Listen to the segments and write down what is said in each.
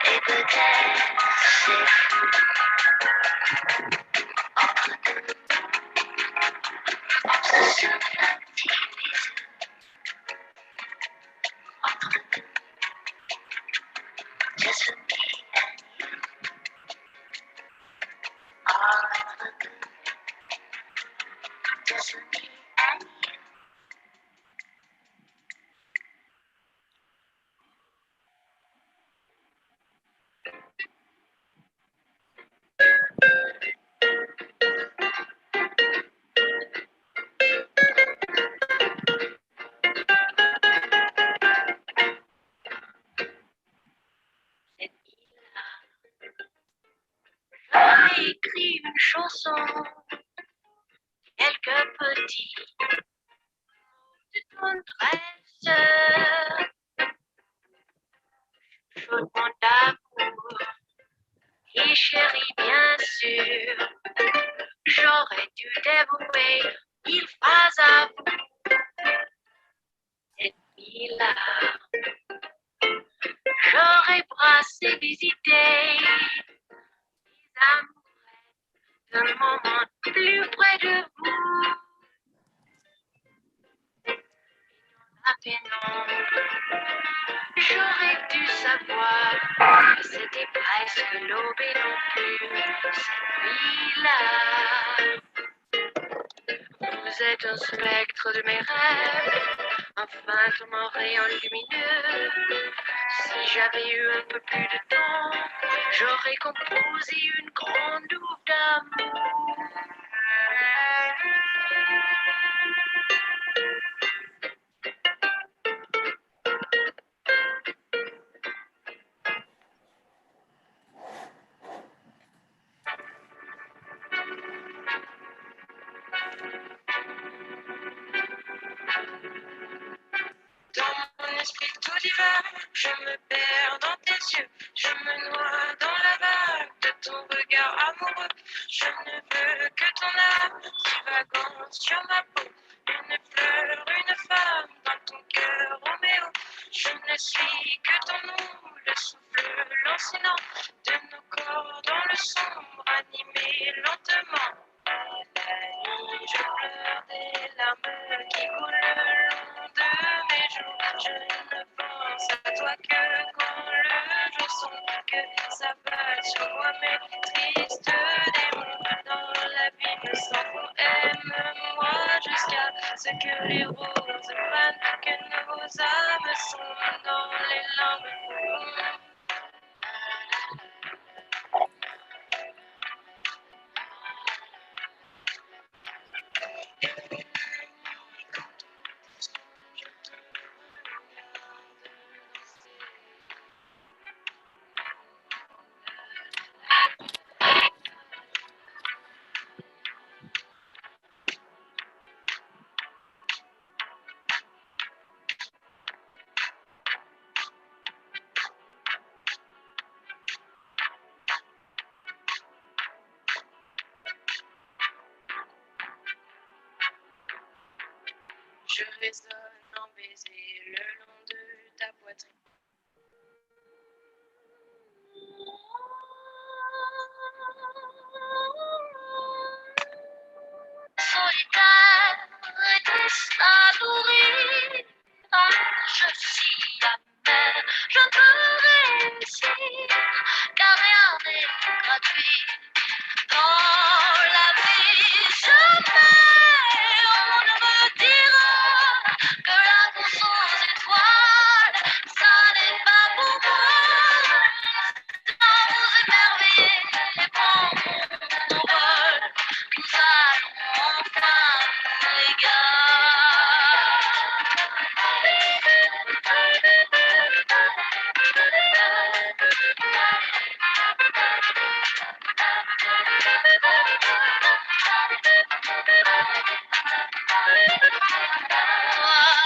Et peut-être c'est on se souffle un petit bisou entre nous. Just for me and you. All ever good. Just for me and you. J'ai écrit une chanson, quelques petits mots de tendresse, chaudement d'amour et chérie bien sûr. J'aurais dû dévouer 1000 phrases à vous. Cette nuit-là, j'aurais brassé des idées, des amourettes d'un moment plus près de vous. À pénombre, j'aurais dû savoir que c'était presque l'aube et non plus cette nuit-là. Vous êtes un spectre de mes rêves, un fantôme en rayon lumineux. Si j'avais eu un peu plus de temps, j'aurais composé une grande ouvre d'amour. Dans mon esprit tout divin, je me perds dans tes yeux, je me noie dans la vague de ton regard amoureux. Je ne veux que ton âme divagant sur ma peau, une fleur, une femme dans ton cœur, Roméo. Je ne suis que ton nom, le souffle lancinant de nos corps dans le sombre, animé lentement. Je pleure des larmes qui coulent le long de mes joues. Je ne pense à toi que quand le jour sombre, que ça passe sur moi mes tristes démons. Dans la vie me semble, aime-moi jusqu'à ce que les roses fanent, que nos âmes sont dans les larmes. Je résonne en baiser le long de ta poitrine. Solitaire et désavourée, je suis amère, je peux réussir, car rien n'est gratuit. Dans la vie, jamais on ne me dira que l'amour sans étoiles, ça n'est pas pour moi. Dans vos émerveillés, et prends mon envol, nous allons enfin les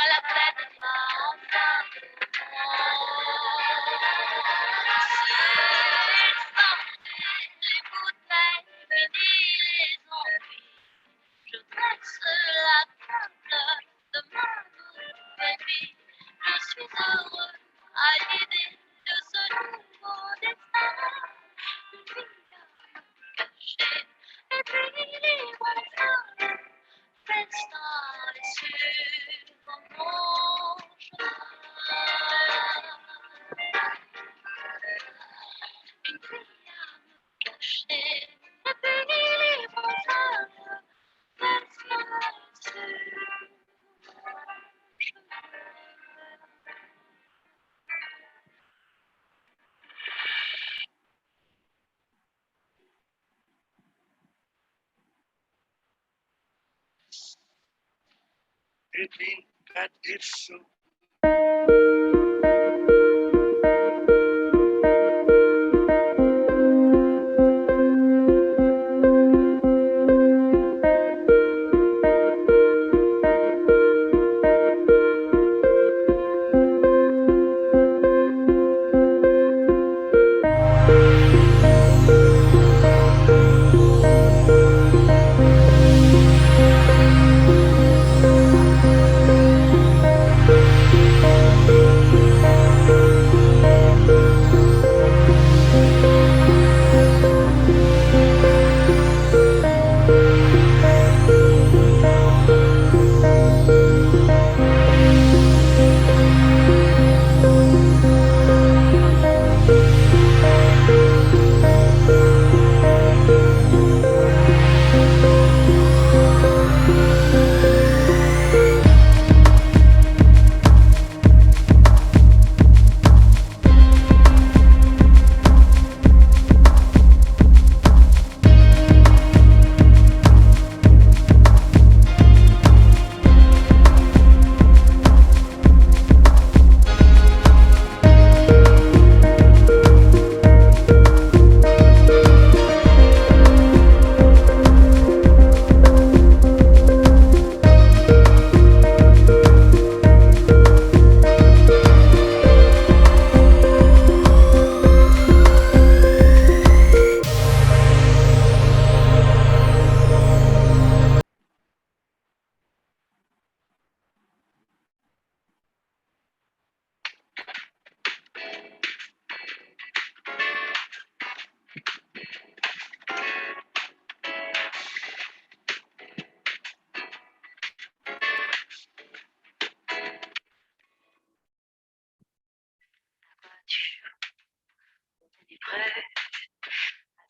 la planète m'a enfin les bouteilles, fini les ennuis. Je dresse la table de mon baby. Je suis heureux à l'idée de ce nouveau destin. Une vie cachée, et puis les voisins restent sur mon chemin. Une vie à me cacher, et puis les voisins restent sur mon chemin. It means that it's so.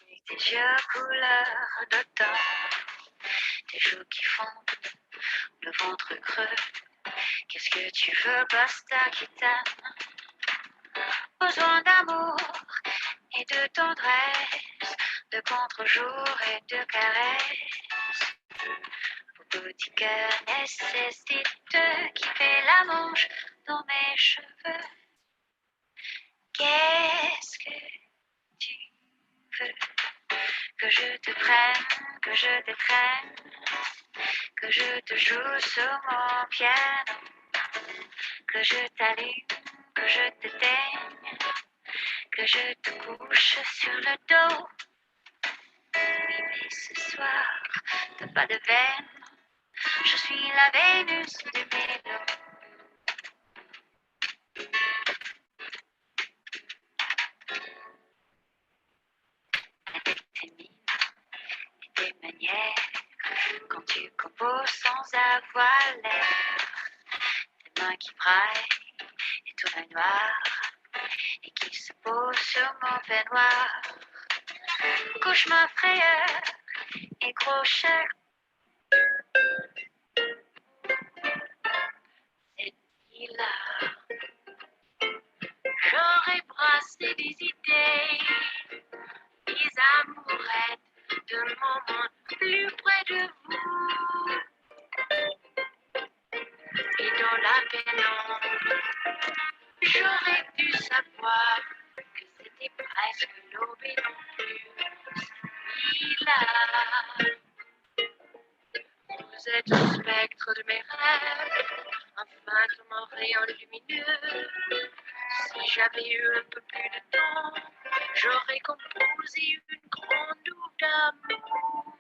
Avec tes yeux couleur d'automne, tes joues qui fondent, le ventre creux. Qu'est-ce que tu veux, basta qui t'aime? Besoin d'amour et de tendresse, de contre-jour et de caresses. Vos petits cœurs nécessitent qui fait la manche dans mes cheveux. Qu'est-ce que tu veux? Que je te prenne, que je t'étreigne, que je te joue sur mon piano, que je t'allume, que je t'éteigne, que je te couche sur le dos. Oui, mais ce soir, t'as pas de veine, je suis la Vénus du mélo. Avec tes mines et tes manières, quand tu composes sans avoir l'air, tes mains qui braillent et tout le noir, et qui se pose sur mon peignoir. Cauchemar frayeur et crochet. Cette nuit-là, j'aurais brassé des idées, des amourettes de mon monde plus près de vous. Et dans la pénombre, j'aurais dû savoir que c'était presque l'aube et non plus. Nuit-là, vous êtes le spectre de mes rêves, un fantôme en rayon lumineux. Si j'avais eu un peu plus de temps, j'aurais composé une grande ouvre d'amour.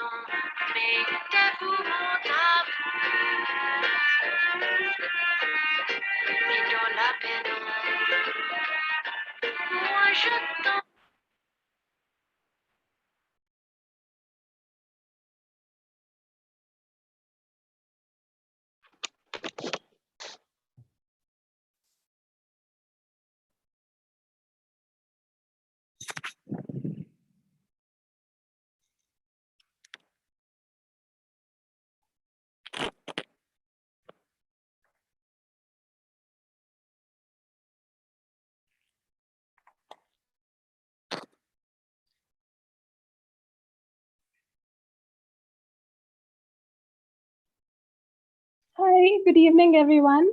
Mes dévouements t'avouent. Mais dans la pénombre, moi je t'en. Hi, good evening, everyone.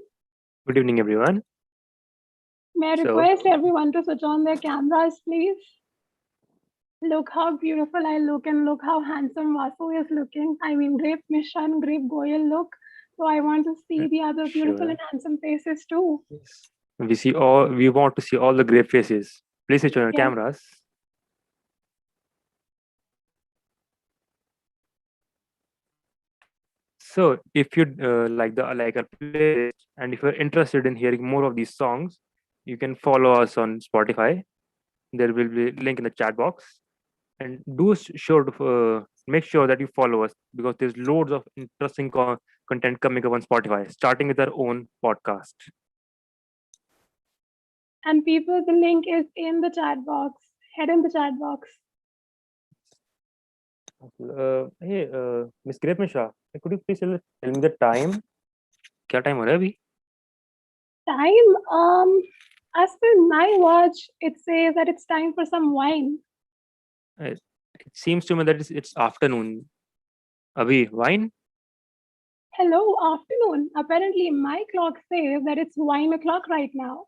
Good evening, everyone. May I So- request everyone to switch on their cameras, please? Look how beautiful I look and look how handsome Vasu is looking. I mean, great Mishan, great Goyal look. So I want to see the other beautiful Sure. and handsome faces too. We want to see all the great faces. Please switch on your Yes. cameras. So if you like a playlist, and if you're interested in hearing more of these songs, you can follow us on Spotify. There will be a link in the chat box. And sure to make sure that you follow us, because there's loads of interesting content coming up on Spotify, starting with our own podcast. And people, the link is in the chat box. Head in the chat box. Hey, Miss Grape Mishra, could you please tell me the time? क्या time हो रहा है अभी? Time, as per my watch, it says that it's time for some wine. It seems to me that it's afternoon. Abhi, wine? Hello, afternoon. Apparently, my clock says that it's wine o'clock right now.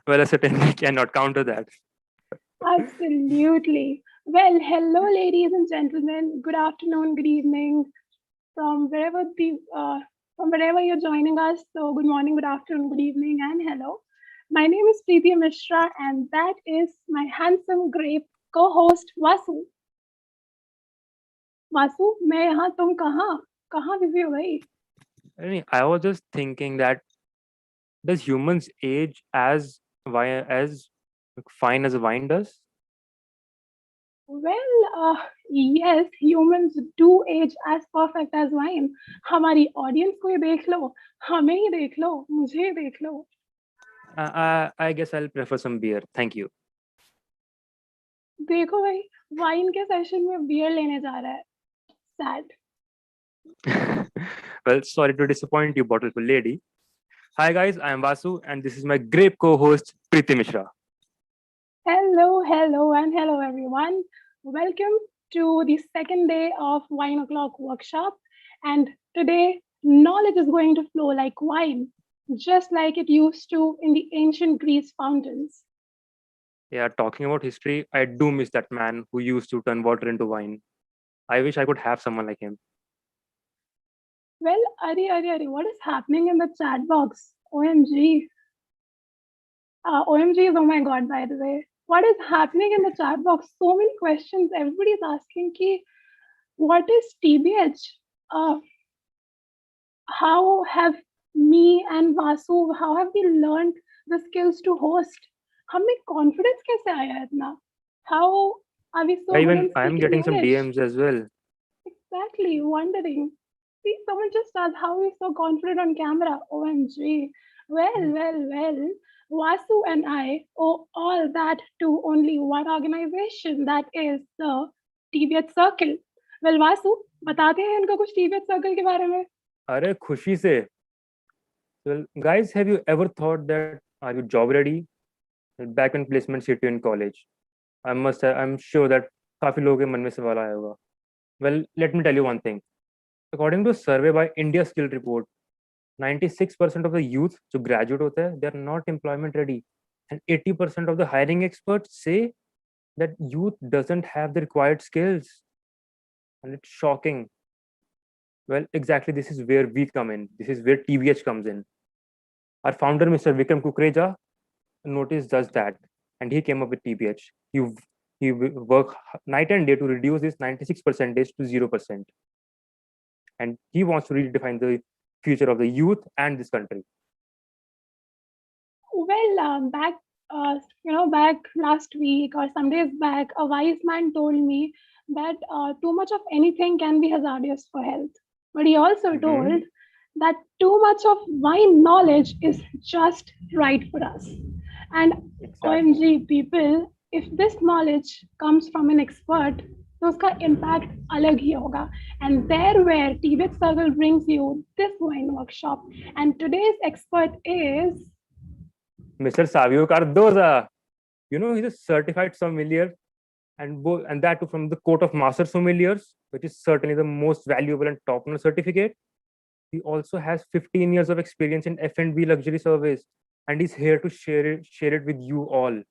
Well, I certainly cannot counter that. Absolutely. Well, hello, ladies and gentlemen. Good afternoon, good evening, from wherever you're joining us. So, good morning, good afternoon, good evening, and hello. My name is Preeti Mishra, and that is my handsome, great co-host Vasu. Vasu मैं यहाँ तुम कहाँ busy हो गई? I mean, I was just thinking that does humans age as fine as a wine does? Well, yes, humans do age as perfect as wine. हमारी audience को ही देख लो, हमें ही देख लो, मुझे ही देख लो. I guess I'll prefer some beer. Thank you. देखो भाई, wine के सेशन में बियर लेने जा रहा है. Sad. Well, sorry to disappoint you, bottleful lady. Hi guys, I am Vasu, and this is my great co-host Preeti Mishra. Hello, and hello everyone. Welcome to the second day of WineO'Clock workshop. And today, knowledge is going to flow like wine, just like it used to in the ancient Greece fountains. Yeah, talking about history, I do miss that man who used to turn water into wine. I wish I could have someone like him. Well, Ari, what is happening in the chat box? OMG. OMG is oh my god, by the way. What is happening in the chat box? So many questions. Everybody's asking ki, what is TBH? How have me and Vasu, how have we learned the skills to host? हमें confidence कैसे आया इतना? How are we so good Even in I am speaking getting some English? DMs as well. Exactly, wondering. See, someone just asked how are we so confident on camera? OMG. Well. Vasu and I owe all that to only one organization, that is the TBH Circle. Well, Vasu, बताते हैं इनको कुछ TBH Circle के बारे में. अरे खुशी से. Well, guys, have you ever thought that are you job ready? Back when placements hit you in college, I'm sure that काफी लोगों के मन में सवाल आया होगा. Well, let me tell you one thing. According to a survey by India Skill Report, 96% of the youth जो graduate होते हैं, they are not employment ready, and 80% of the hiring experts say that youth doesn't have the required skills, and it's shocking. Well, exactly, this is where we come in. This is where TBH comes in. Our founder, Mr. Vikram Kukreja, noticed just that, and he came up with TBH. He work night and day to reduce this 96% to 0%. And he wants to redefine the future of the youth and this country. Well, back last week or some days back, a wise man told me that too much of anything can be hazardous for health. But he also told that too much of wine knowledge is just right for us. And Exactly. OMG people, if this knowledge comes from an expert, तो उसका impact अलग ही होगा. And there where TBH Circle brings you this wine workshop. And today's expert is Mr. Savio Cardoza. You know, he's a certified sommelier, and that too from the Court of Master Sommeliers, which is certainly the most valuable and top-notch certificate. He also has 15 years of experience in F&B luxury service, and he's here to share it with you all.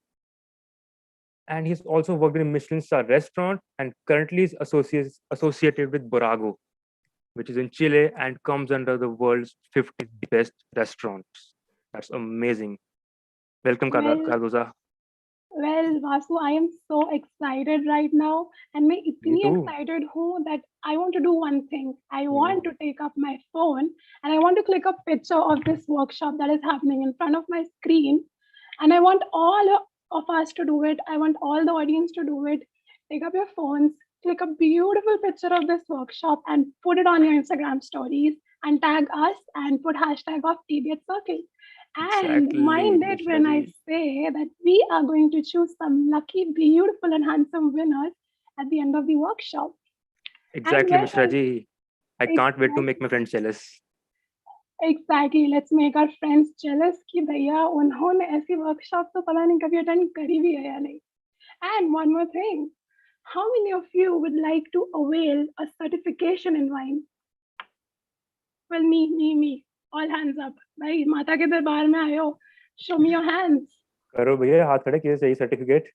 And he's also worked in a Michelin star restaurant, and currently is associated with Borago, which is in Chile and comes under the world's 50 best restaurants. That's amazing. Welcome, Cardoza. Well, Vasu, I am so excited right now, and मैं इतनी excited हूँ that I want to do one thing. I want to take up my phone and I want to click a picture of this workshop that is happening in front of my screen, and I want all of us to do it. I want all the audience to do it. Take up your phones, click a beautiful picture of this workshop, and put it on your Instagram stories and tag us and put hashtag of TBH Circle. And mind it when I say that we are going to choose some lucky, beautiful, and handsome winners at the end of the workshop. Exactly, Mishra ji. I can't wait to make my friends jealous. Exactly. Let's make our friends jealous कि भैया उन्होंने ऐसी workshop तो पता नहीं कभी attend करी भी है या नहीं. And one more thing. How many of you would like to avail a certification in wine? Well, me. All hands up. भाई माता के दरबार में आए हो. Show me your hands. करो भैया हाथ खड़े किसे चाहिए certificate.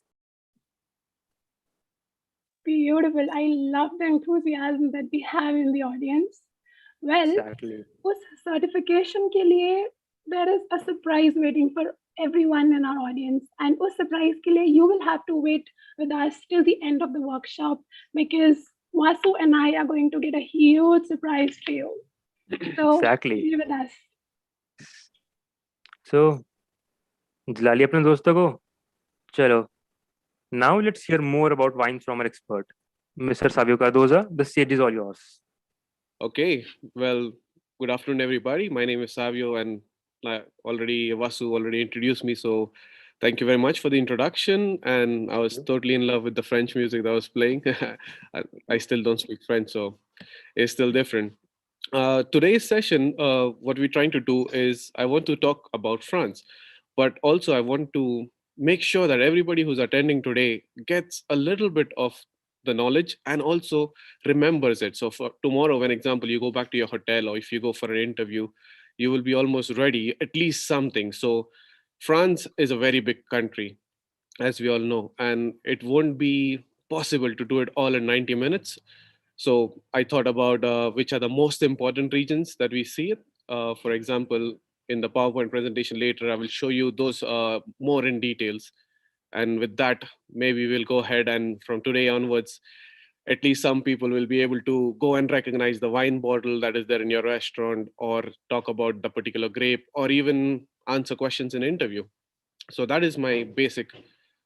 Beautiful. I love the enthusiasm that we have in the audience. Well, उस certification के लिए there is a surprise waiting for everyone in our audience, and उस surprise के लिए you will have to wait with us till the end of the workshop because Vasu and I are going to get a huge surprise for you. So be with us. So, जिला लिया अपने दोस्तों को. चलो. Now let's hear more about wines from our expert, Mr. Savio Cardoza. The stage is all yours. Okay, well, good afternoon, everybody. My name is Savio, and Vasu already introduced me. So, thank you very much for the introduction. And I was totally in love with the French music that was playing. I still don't speak French, so it's still different. Today's session, what we're trying to do is I want to talk about France, but also I want to make sure that everybody who's attending today gets a little bit of the knowledge and also remembers it. So for tomorrow, when example, you go back to your hotel or if you go for an interview, you will be almost ready, at least something. So France is a very big country, as we all know, and it won't be possible to do it all in 90 minutes. So I thought about which are the most important regions that we see it. For example, in the PowerPoint presentation later, I will show you those more in details. And with that, maybe we'll go ahead and from today onwards, at least some people will be able to go and recognize the wine bottle that is there in your restaurant or talk about the particular grape or even answer questions in interview. So that is my basic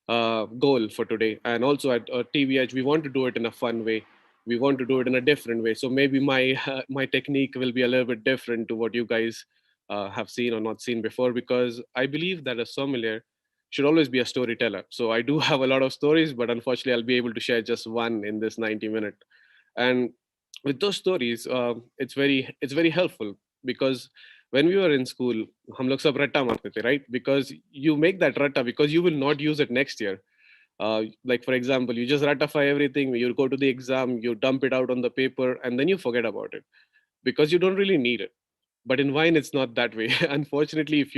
goal for today. And also at TBH, we want to do it in a fun way. We want to do it in a different way. So maybe my my technique will be a little bit different to what you guys have seen or not seen before, because I believe that a sommelier should always be a storyteller. So I do have a lot of stories, but unfortunately, I'll be able to share just one in this 90-minute. And with those stories, it's very helpful because when we were in school, हम लोग सब रट्टा मारते थे, right? Because you make that ratta because you will not use it next year. Like for example, you just ratify everything, you go to the exam, you dump it out on the paper, and then you forget about it because you don't really need it. But in wine, it's not that way. Unfortunately, if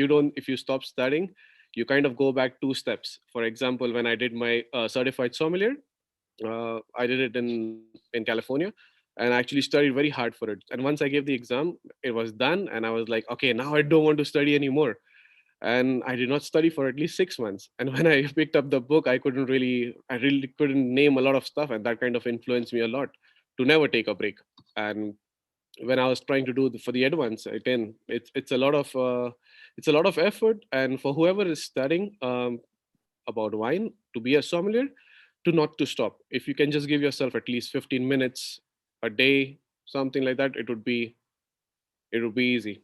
you stop studying, you kind of go back 2 steps. For example, when I did my certified sommelier, I did it in California, and I actually studied very hard for it. And once I gave the exam, it was done, and I was like, okay, now I don't want to study anymore. And I did not study for at least 6 months. And when I picked up the book, I really couldn't name a lot of stuff, and that kind of influenced me a lot to never take a break. And when I was trying to do for the advance, again, it's a lot of effort, and for whoever is studying about wine to be a sommelier, to not to stop. If you can just give yourself at least 15 minutes a day, something like that, it would be easy.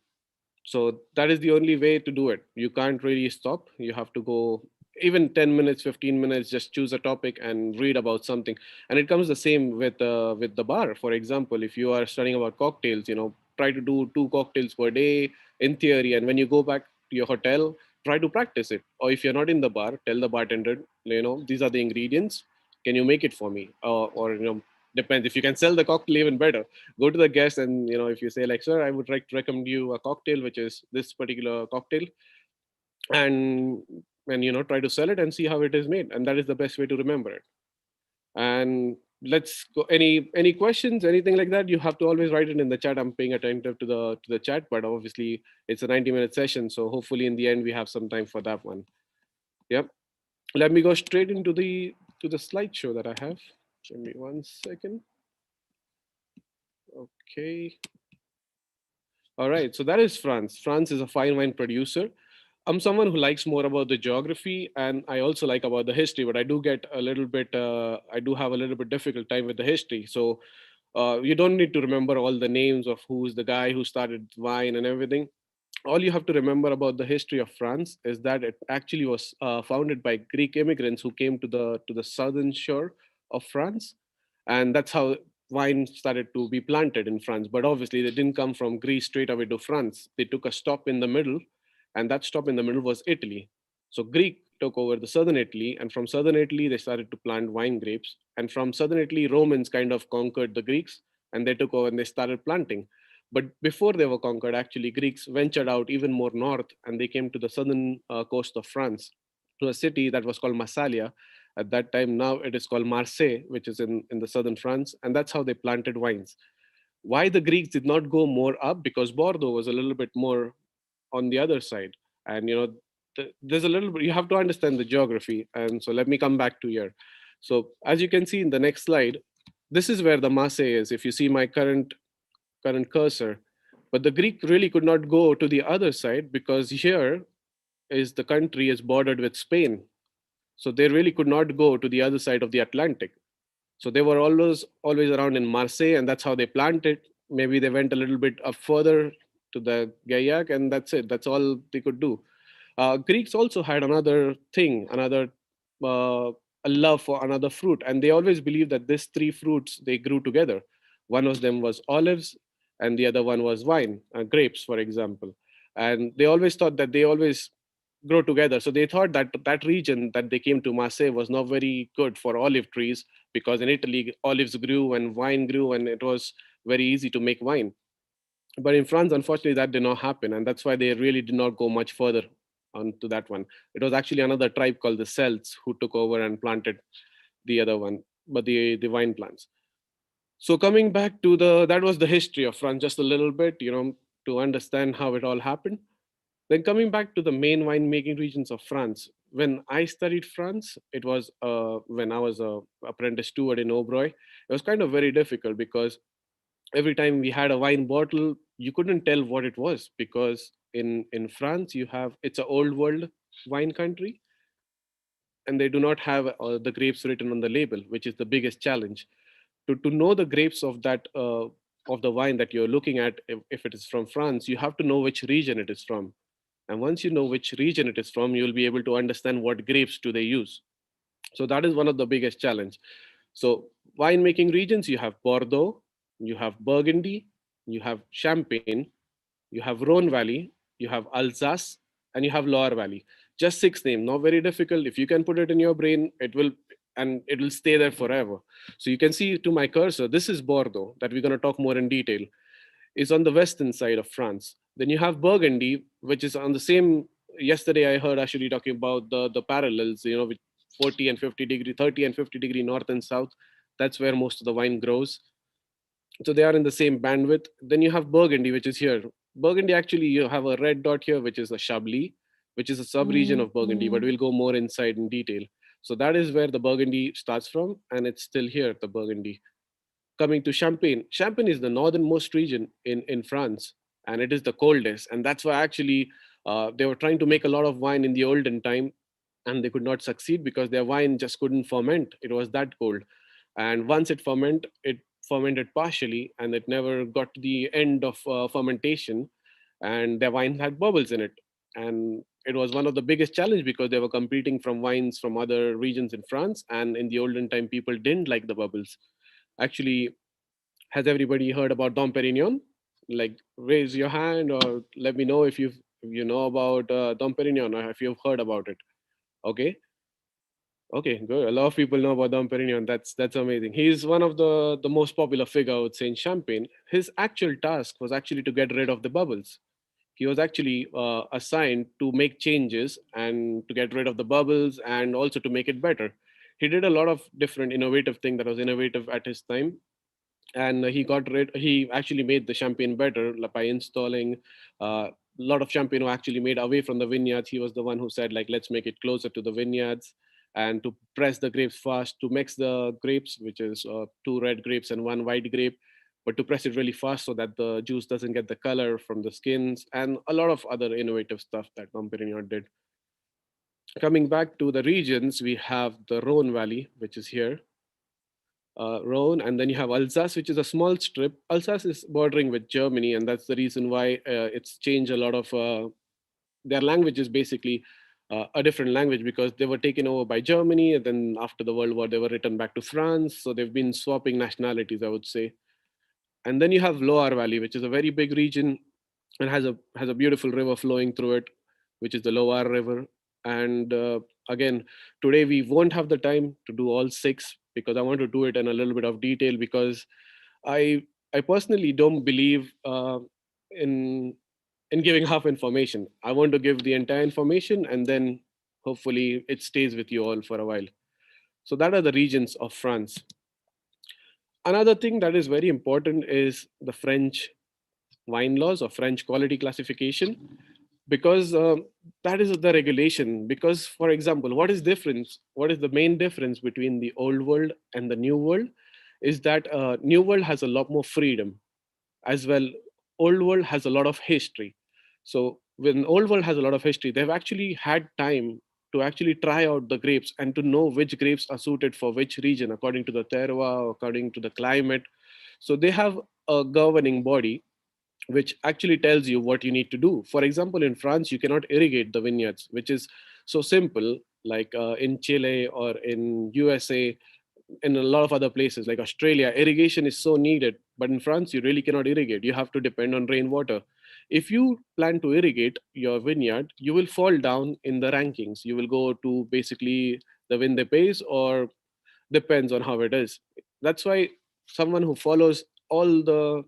So that is the only way to do it. You can't really stop. You have to go even 10 minutes, 15 minutes, just choose a topic and read about something. And it comes the same with the bar. For example, if you are studying about cocktails, try to do 2 cocktails per day in theory. And when you go back to your hotel, try to practice it. Or if you're not in the bar, tell the bartender, these are the ingredients. Can you make it for me? Or depends. If you can sell the cocktail, even better. Go to the guest, and if you say, like, sir, I would like to recommend you a cocktail which is this particular cocktail, and try to sell it and see how it is made, and that is the best way to remember it. And let's go, any questions, anything like that, you have to always write it in the chat. I'm paying attentive to the chat, but obviously it's a 90-minute session, so hopefully in the end we have some time for that one. Yep. Let me go straight into the slideshow that I have. Give me 1 second. Okay. All right, so that is France. France is a fine wine producer. I'm someone who likes more about the geography, and I also like about the history, but I do get a little bit, I do have a little bit difficult time with the history. So you don't need to remember all the names of who's the guy who started wine and everything. All you have to remember about the history of France is that it actually was founded by Greek immigrants who came to the southern shore of France, and that's how wine started to be planted in France. But obviously, they didn't come from Greece straight away to France. They took a stop in the middle, and that stop in the middle was Italy. So Greek took over the southern Italy, and from southern Italy they started to plant wine grapes. And from southern Italy, Romans kind of conquered the Greeks, and they took over and they started planting. But before they were conquered, actually, Greeks ventured out even more north, and they came to the southern coast of France, to a city that was called Massalia. At that time, now it is called Marseille, which is in the southern France, and that's how they planted wines. Why the Greeks did not go more up? Because Bordeaux was a little bit more on the other side. And there's a little bit, you have to understand the geography. And so let me come back to here. So as you can see in the next slide, this is where the Marseille is. If you see my current cursor. But the Greek really could not go to the other side, because here is the country is bordered with Spain. So they really could not go to the other side of the Atlantic. So they were always around in Marseille, and that's how they planted. Maybe they went a little bit up further to the Gaillac, and that's it. That's all they could do. Greeks also had another thing, a love for another fruit, and they always believed that these 3 fruits, they grew together. One of them was olives, and the other one was wine, grapes, for example. And they always thought that they always grow together. So they thought that that region that they came to, Marseille, was not very good for olive trees, because in Italy olives grew and wine grew, and it was very easy to make wine. But in France, unfortunately, that did not happen, and that's why they really did not go much further onto that one. It was actually another tribe called the Celts who took over and planted the other one, but the wine plants. So coming back to that was the history of France, just a little bit, to understand how it all happened. Then coming back to the main winemaking regions of France, when I studied France, it was when I was a apprentice steward in Aubreuil. It was kind of very difficult, because every time we had a wine bottle, you couldn't tell what it was, because in France it's an old world wine country, and they do not have the grapes written on the label, which is the biggest challenge. To know the grapes of that of the wine that you're looking at, if it is from France, you have to know which region it is from. And once you know which region it is from, you'll be able to understand what grapes do they use. So that is one of the biggest challenge. So winemaking regions, you have Bordeaux, you have Burgundy, you have Champagne, you have Rhone Valley, you have Alsace, and you have Loire Valley. Just 6 names, not very difficult. If you can put it in your brain, it will stay there forever. So you can see to my cursor, this is Bordeaux, that we're going to talk more in detail. Is on the western side of France. Then you have Burgundy, which is on the same. Yesterday I heard actually talking about the parallels, with 40 and 50 degree, 30 and 50 degree north and south. That's where most of the wine grows. So they are in the same bandwidth. Then you have Burgundy, which is here. Burgundy, actually, you have a red dot here, which is a Chablis. which is a sub-region of Burgundy, but we'll go more inside in detail. So that is where the Burgundy starts from, and it's still here, the Burgundy. Coming to Champagne, Champagne is the northernmost region in France, and it is the coldest. And that's why actually they were trying to make a lot of wine in the olden time, and they could not succeed because their wine just couldn't ferment. It was that cold. And once it fermented partially, and it never got to the end of fermentation, and their wine had bubbles in it. And it was one of the biggest challenge because they were competing from wines from other regions in France, and in the olden time people didn't like the bubbles. Actually, has everybody heard about Dom Perignon? Like, raise your hand or let me know if you know about Dom Perignon or if you've heard about it. Okay, okay, good. A lot of people know about Dom Perignon. That's amazing. He's one of the most popular figure, I would say, in Champagne. His actual task was actually to get rid of the bubbles. He was actually assigned to make changes and to get rid of the bubbles and also to make it better. He did a lot of different innovative thing that was innovative at his time, and he actually made the champagne better by installing a lot of champagne were actually made away from the vineyards. He was the one who said, like, let's make it closer to the vineyards, and to press the grapes fast, to mix the grapes, which is two red grapes and one white grape, but to press it really fast so that the juice doesn't get the color from the skins, and a lot of other innovative stuff that Dom Perignon did. Coming back to the regions, we have the Rhone Valley, which is here, Rhone, and then you have Alsace, which is a small strip. Alsace is bordering with Germany, and that's the reason why it's changed a lot of their language is basically a different language because they were taken over by Germany, and then after the World War, they were returned back to France. So they've been swapping nationalities, I would say. And then you have Loire Valley, which is a very big region and has a beautiful river flowing through it, which is the Loire River. And again, today we won't have the time to do all six because I want to do it in a little bit of detail because I I personally don't believe in in giving half information. I want to give the entire information and then hopefully it stays with you all for a while. So that are the regions of France. Another thing that is very important is the French wine laws or French quality classification, because that is the regulation. Because, for example, what is difference? What is the main difference between the old world and the new world? Is that new world has a lot more freedom, as well. Old world has a lot of history. So when old world has a lot of history, they've actually had time to actually try out the grapes and to know which grapes are suited for which region according to the terroir, according to the climate. So they have a governing body which actually tells you what you need to do. For example, in France, you cannot irrigate the vineyards, which is so simple. Like in Chile or in USA, in a lot of other places like Australia, irrigation is so needed. But in France, you really cannot irrigate. You have to depend on rainwater. If you plan to irrigate your vineyard, you will fall down in the rankings. You will go to basically the Vin de Pays, or depends on how it is. That's why someone who follows all the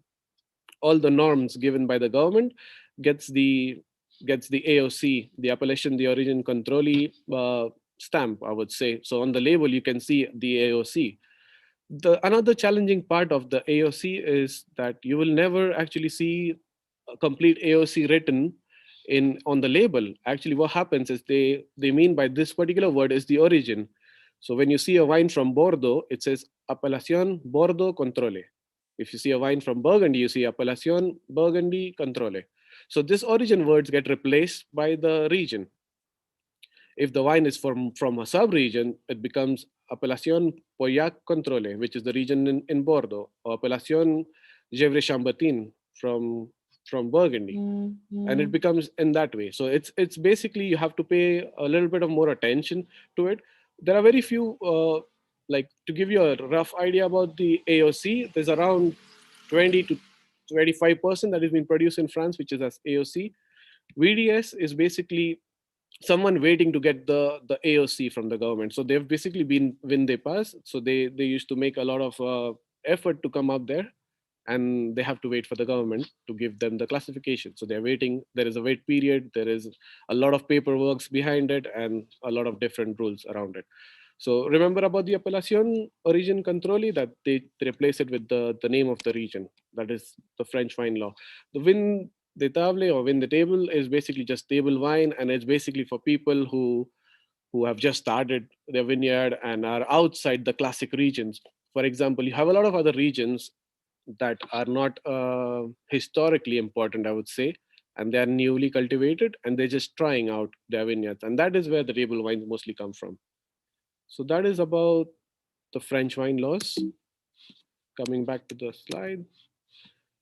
norms given by the government gets the AOC, the Appellation d'Origine Contrôlée stamp, I would say. So on the label, you can see the AOC. The another challenging part of the AOC is that you will never actually see a complete AOC written in on the label. Actually, what happens is they mean by this particular word is the origin. So when you see a wine from Bordeaux, it says Appellation Bordeaux Contrôlée. If you see a wine from Burgundy, you see Appellation Burgundy Contrôlée. So this origin words get replaced by the region. If the wine is from a sub-region, it becomes Appellation Pauillac Contrôlée, which is the region in Bordeaux, or Appellation Gevrey-Chambertin from Burgundy. And it becomes in that way. So it's basically you have to pay a little bit of more attention to it. There are very few, like to give you a rough idea about the AOC, there's around 20 to 25% that is being produced in France, which is as AOC. VDS is basically someone waiting to get the AOC from the government. So they've basically been when they pass. So they used to make a lot of effort to come up there, and they have to wait for the government to give them the classification. So they're waiting. There is a wait period. There is a lot of paperwork behind it and a lot of different rules around it. So remember about the Appellation Origine Contrôlée, that they replace it with the name of the region. That is the French wine law. The De table or win the table is basically just table wine, and it's basically for people who have just started their vineyard and are outside the classic regions. For example, you have a lot of other regions that are not historically important, I would say, and they are newly cultivated and they're just trying out their vineyards. And that is where the table wines mostly come from. So that is about the French wine laws. Coming back to the slide.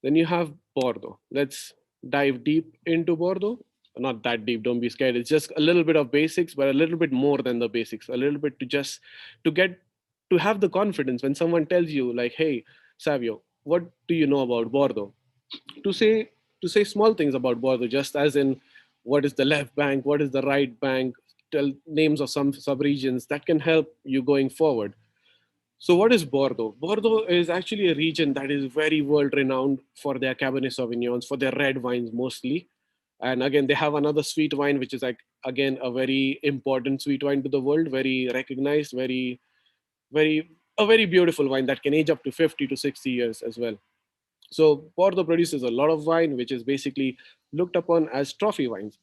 Then you have Bordeaux. Let's dive deep into Bordeaux. Not that deep, don't be scared. It's just a little bit of basics, but a little bit more than the basics. A little bit to get to have the confidence when someone tells you, like, hey, Savio, what do you know about Bordeaux? To say to say small things about Bordeaux, just as in what is the left bank, what is the right bank, tell names of some sub-regions that can help you going forward. So, what is Bordeaux? Bordeaux is actually a region that is very world renowned for their Cabernet Sauvignons, for their red wines mostly. And again, they have another sweet wine, which is like, again, a very important sweet wine to the world, very recognized, a very beautiful wine that can age up to 50 to 60 years as well. So, Bordeaux produces a lot of wine, which is basically looked upon as trophy wines.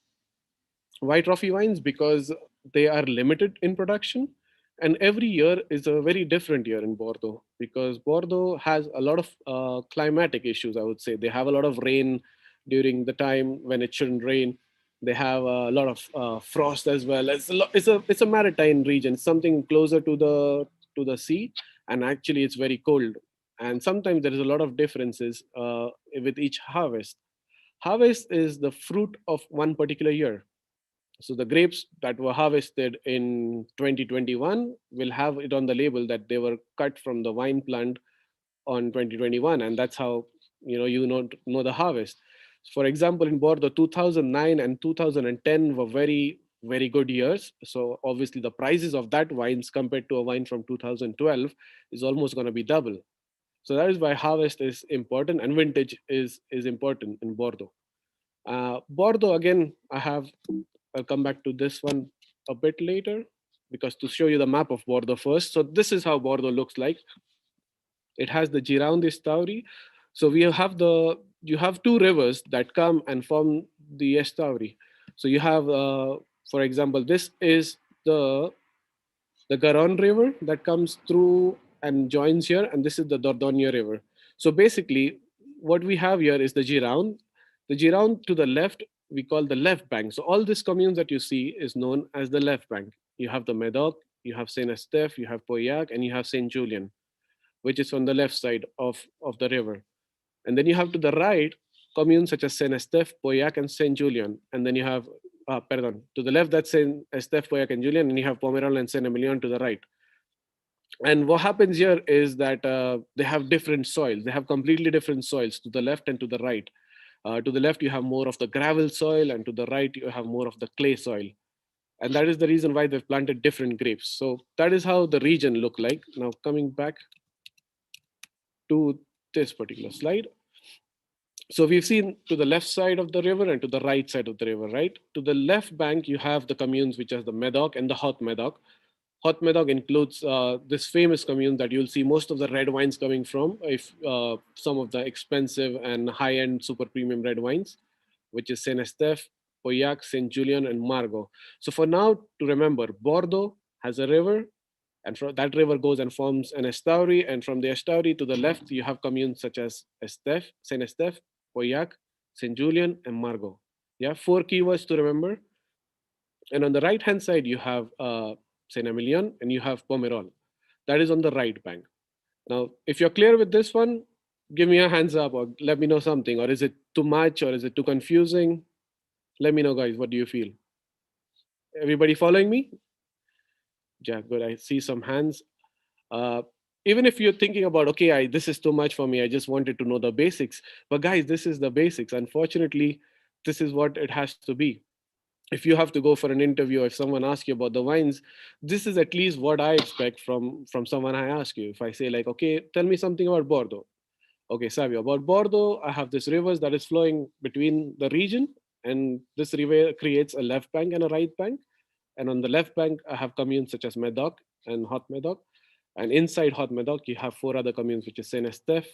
Why trophy wines? Because they are limited in production, and every year is a very different year in Bordeaux, because Bordeaux has a lot of climatic issues, I would say. They have a lot of rain during the time when it shouldn't rain. They have a lot of frost as well. It's a maritime region, something closer to the sea, and actually it's very cold. And sometimes there is a lot of differences with each harvest. Harvest is the fruit of one particular year. So the grapes that were harvested in 2021 will have it on the label that they were cut from the wine plant on 2021, and that's how you know the harvest. For example, in Bordeaux, 2009 and 2010 were very good years. So obviously the prices of that wines compared to a wine from 2012 is almost going to be double. So that is why harvest is important and vintage is important in Bordeaux. Bordeaux, again, I'll come back to this one a bit later, because to show you the map of Bordeaux first. So this is how Bordeaux looks like. It has the Gironde estuary. So you have two rivers that come and form the estuary. So you have, for example, this is the Garonne River that comes through and joins here, and this is the Dordogne River. So basically, what we have here is the Gironde. The Gironde to the left, we call the left bank. So all these communes that you see is known as the left bank. You have the Medoc, you have Saint Estèphe, you have Pauillac, and you have Saint Julien, which is on the left side of the river. And then you have to the right communes such as Saint Estèphe, Pauillac, and Saint Julien. And then you have, to the left, that's Saint Estèphe, Pauillac, and Julien, and you have Pomerol and Saint Emilion to the right. And what happens here is that they have different soils. They have completely different soils to the left and to the right. To the left, you have more of the gravel soil, and to the right, you have more of the clay soil. And that is the reason why they've planted different grapes. So that is how the region look like. Now coming back to this particular slide. So we've seen to the left side of the river and to the right side of the river, right? To the left bank, you have the communes, which are the Medoc and the Haute Medoc. Haute Medoc includes this famous commune that you'll see most of the red wines coming from, if some of the expensive and high-end super premium red wines, which is Saint Estèphe, Pauillac, Saint Julien, and Margaux. So for now, to remember, Bordeaux has a river, and that river goes and forms an estuary, and from the estuary to the left, you have communes such as Estèphe, Saint Estèphe, Pauillac, Saint Julien, and Margaux. Yeah, 4 keywords to remember. And on the right-hand side, you have Saint Emilion, and you have Pomerol. That is on the right bank. Now, if you're clear with this one, give me a hands up or let me know something. Or is it too much or is it too confusing? Let me know, guys. What do you feel? Everybody following me? Yeah, good. I see some hands. Even if you're thinking about, okay, this is too much for me, I just wanted to know the basics. But guys, this is the basics. Unfortunately, this is what it has to be. If you have to go for an interview, if someone asks you about the wines, this is at least what I expect from someone I ask you. If I say like, okay, tell me something about Bordeaux. Okay, Savio, about Bordeaux, I have this rivers that is flowing between the region, and this river creates a left bank and a right bank. And on the left bank, I have communes such as Medoc and Haute Medoc. And inside Haute Medoc, you have 4 other communes, which is Saint Estèphe,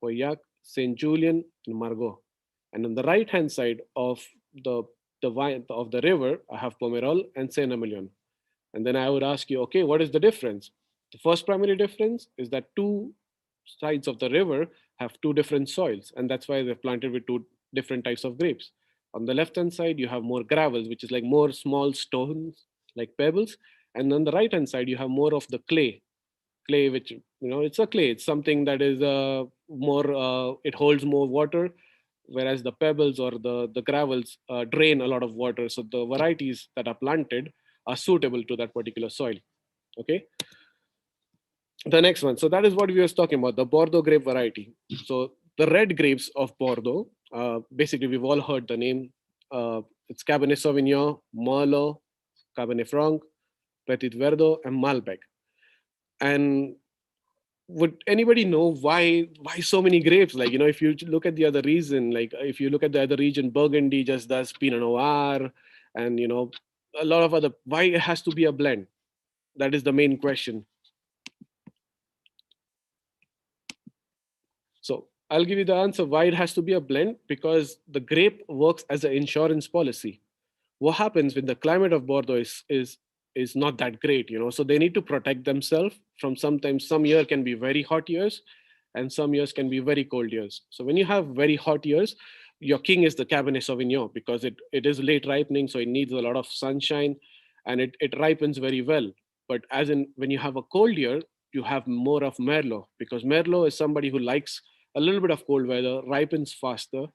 Pauillac, Saint Julien, and Margaux. And on the right-hand side of the vine of the river, I have Pomerol and Saint-Emilion. And then I would ask you, okay, what is the difference? The first primary difference is that two sides of the river have two different soils, and that's why they're planted with two different types of grapes. On the left-hand side, you have more gravels, which is like more small stones, like pebbles. And on the right-hand side, you have more of the clay, which, it's a clay. It's something that is it holds more water, whereas the pebbles or the gravels drain a lot of water. So the varieties that are planted are suitable to that particular soil. Okay. The next one. So that is what we were talking about, the Bordeaux grape variety. So the red grapes of Bordeaux, basically we've all heard the name. It's Cabernet Sauvignon, Merlot, Cabernet Franc, Petit Verdot, and Malbec. And would anybody know why so many grapes? Like, if you look at the other region, like if you look at the other region, Burgundy just does Pinot Noir, and a lot of other. Why it has to be a blend? That is the main question. So I'll give you the answer why it has to be a blend, because the grape works as an insurance policy. What happens when the climate of Bordeaux is not that great, so they need to protect themselves from, sometimes some year can be very hot years and some years can be very cold years. So when you have very hot years, your king is the Cabernet Sauvignon, because it is late ripening, so it needs a lot of sunshine, and it ripens very well. But as in when you have a cold year, you have more of Merlot, because Merlot is somebody who likes a little bit of cold weather, ripens faster,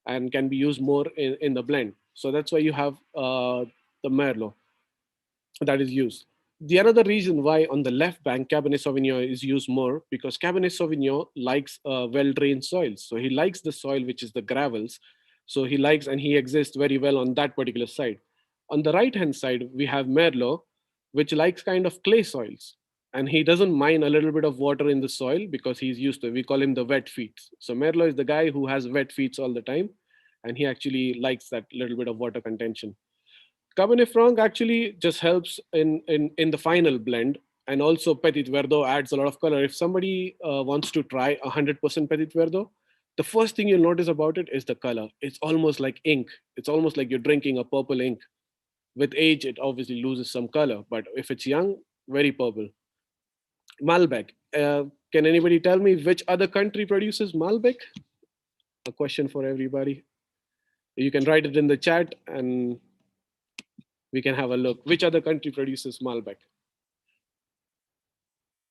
and can be used more in the blend. So that's why you have the Merlot that is used. The another reason why on the left bank Cabernet Sauvignon is used more, because Cabernet Sauvignon likes well-drained soils. So he likes the soil, which is the gravels. So he likes, and he exists very well on that particular side. On the right-hand side, we have Merlot, which likes kind of clay soils. And he doesn't mind a little bit of water in the soil because he's used to it. We call him the wet feet. So Merlot is the guy who has wet feet all the time, and he actually likes that little bit of water contention. Cabernet Franc actually just helps in the final blend, and also Petit Verdot adds a lot of color. If somebody wants to try 100% Petit Verdot, the first thing you'll notice about it is the color. It's almost like ink. It's almost like you're drinking a purple ink. With age, it obviously loses some color, but if it's young, very purple. Malbec. Can anybody tell me which other country produces Malbec? A question for everybody. You can write it in the chat and we can have a look. Which other country produces Malbec?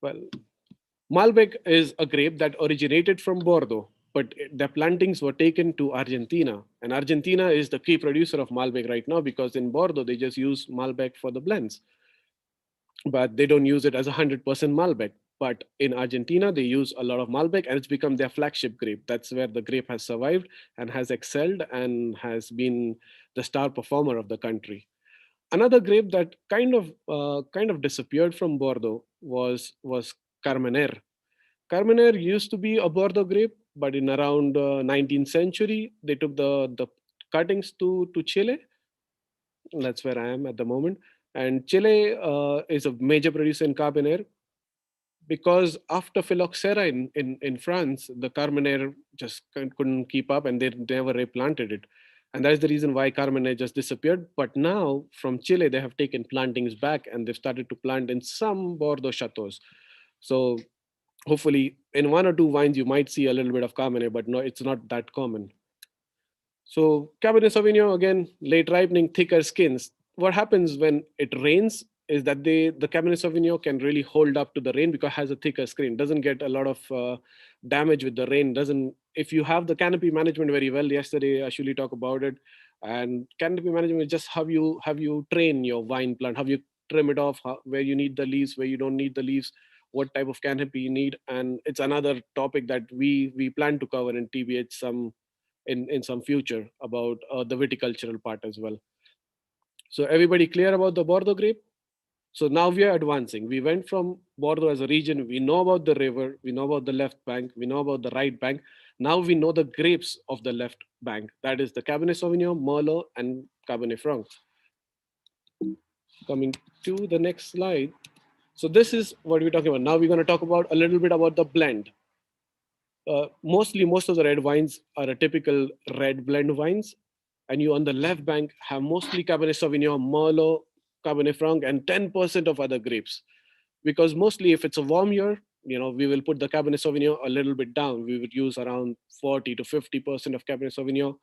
Well, Malbec is a grape that originated from Bordeaux, but the plantings were taken to Argentina. And Argentina is the key producer of Malbec right now, because in Bordeaux, they just use Malbec for the blends. But they don't use it as 100% Malbec. But in Argentina, they use a lot of Malbec, and it's become their flagship grape. That's where the grape has survived and has excelled and has been the star performer of the country. Another grape that kind of disappeared from Bordeaux was Carmener. Carmener used to be a Bordeaux grape, but in around 19th century, they took the cuttings to Chile. That's where I am at the moment. And Chile is a major producer in Carmener, because after phylloxera in France, the Carmener just couldn't keep up, and they never replanted it. And that is the reason why Carmener just disappeared. But now from Chile, they have taken plantings back, and they've started to plant in some Bordeaux chateaus. So hopefully in one or two wines, you might see a little bit of Carmener, but no, it's not that common. So Cabernet Sauvignon, again, late ripening, thicker skins. What happens when it rains is that the Cabernet Sauvignon can really hold up to the rain because it has a thicker skin. Doesn't get a lot of damage with the rain. Doesn't, if you have the canopy management very well. Yesterday, I actually talked about it. And canopy management is just how you train your wine plant, how you trim it off, where you need the leaves, where you don't need the leaves, what type of canopy you need. And it's another topic that we plan to cover in TBH in some future, about the viticultural part as well. So everybody clear about the Bordeaux grape? So now we are advancing. We went from Bordeaux as a region. We know about the river. We know about the left bank. We know about the right bank. Now we know the grapes of the left bank. That is the Cabernet Sauvignon, Merlot, and Cabernet Franc. Coming to the next slide. So this is what we're talking about. Now we're going to talk about a little bit about the blend. most of the red wines are a typical red blend wines, and you on the left bank have mostly Cabernet Sauvignon, Merlot, Cabernet Franc, and 10% of other grapes. Because mostly if it's a warm year, we will put the Cabernet Sauvignon a little bit down. We would use around 40 to 50% of Cabernet Sauvignon.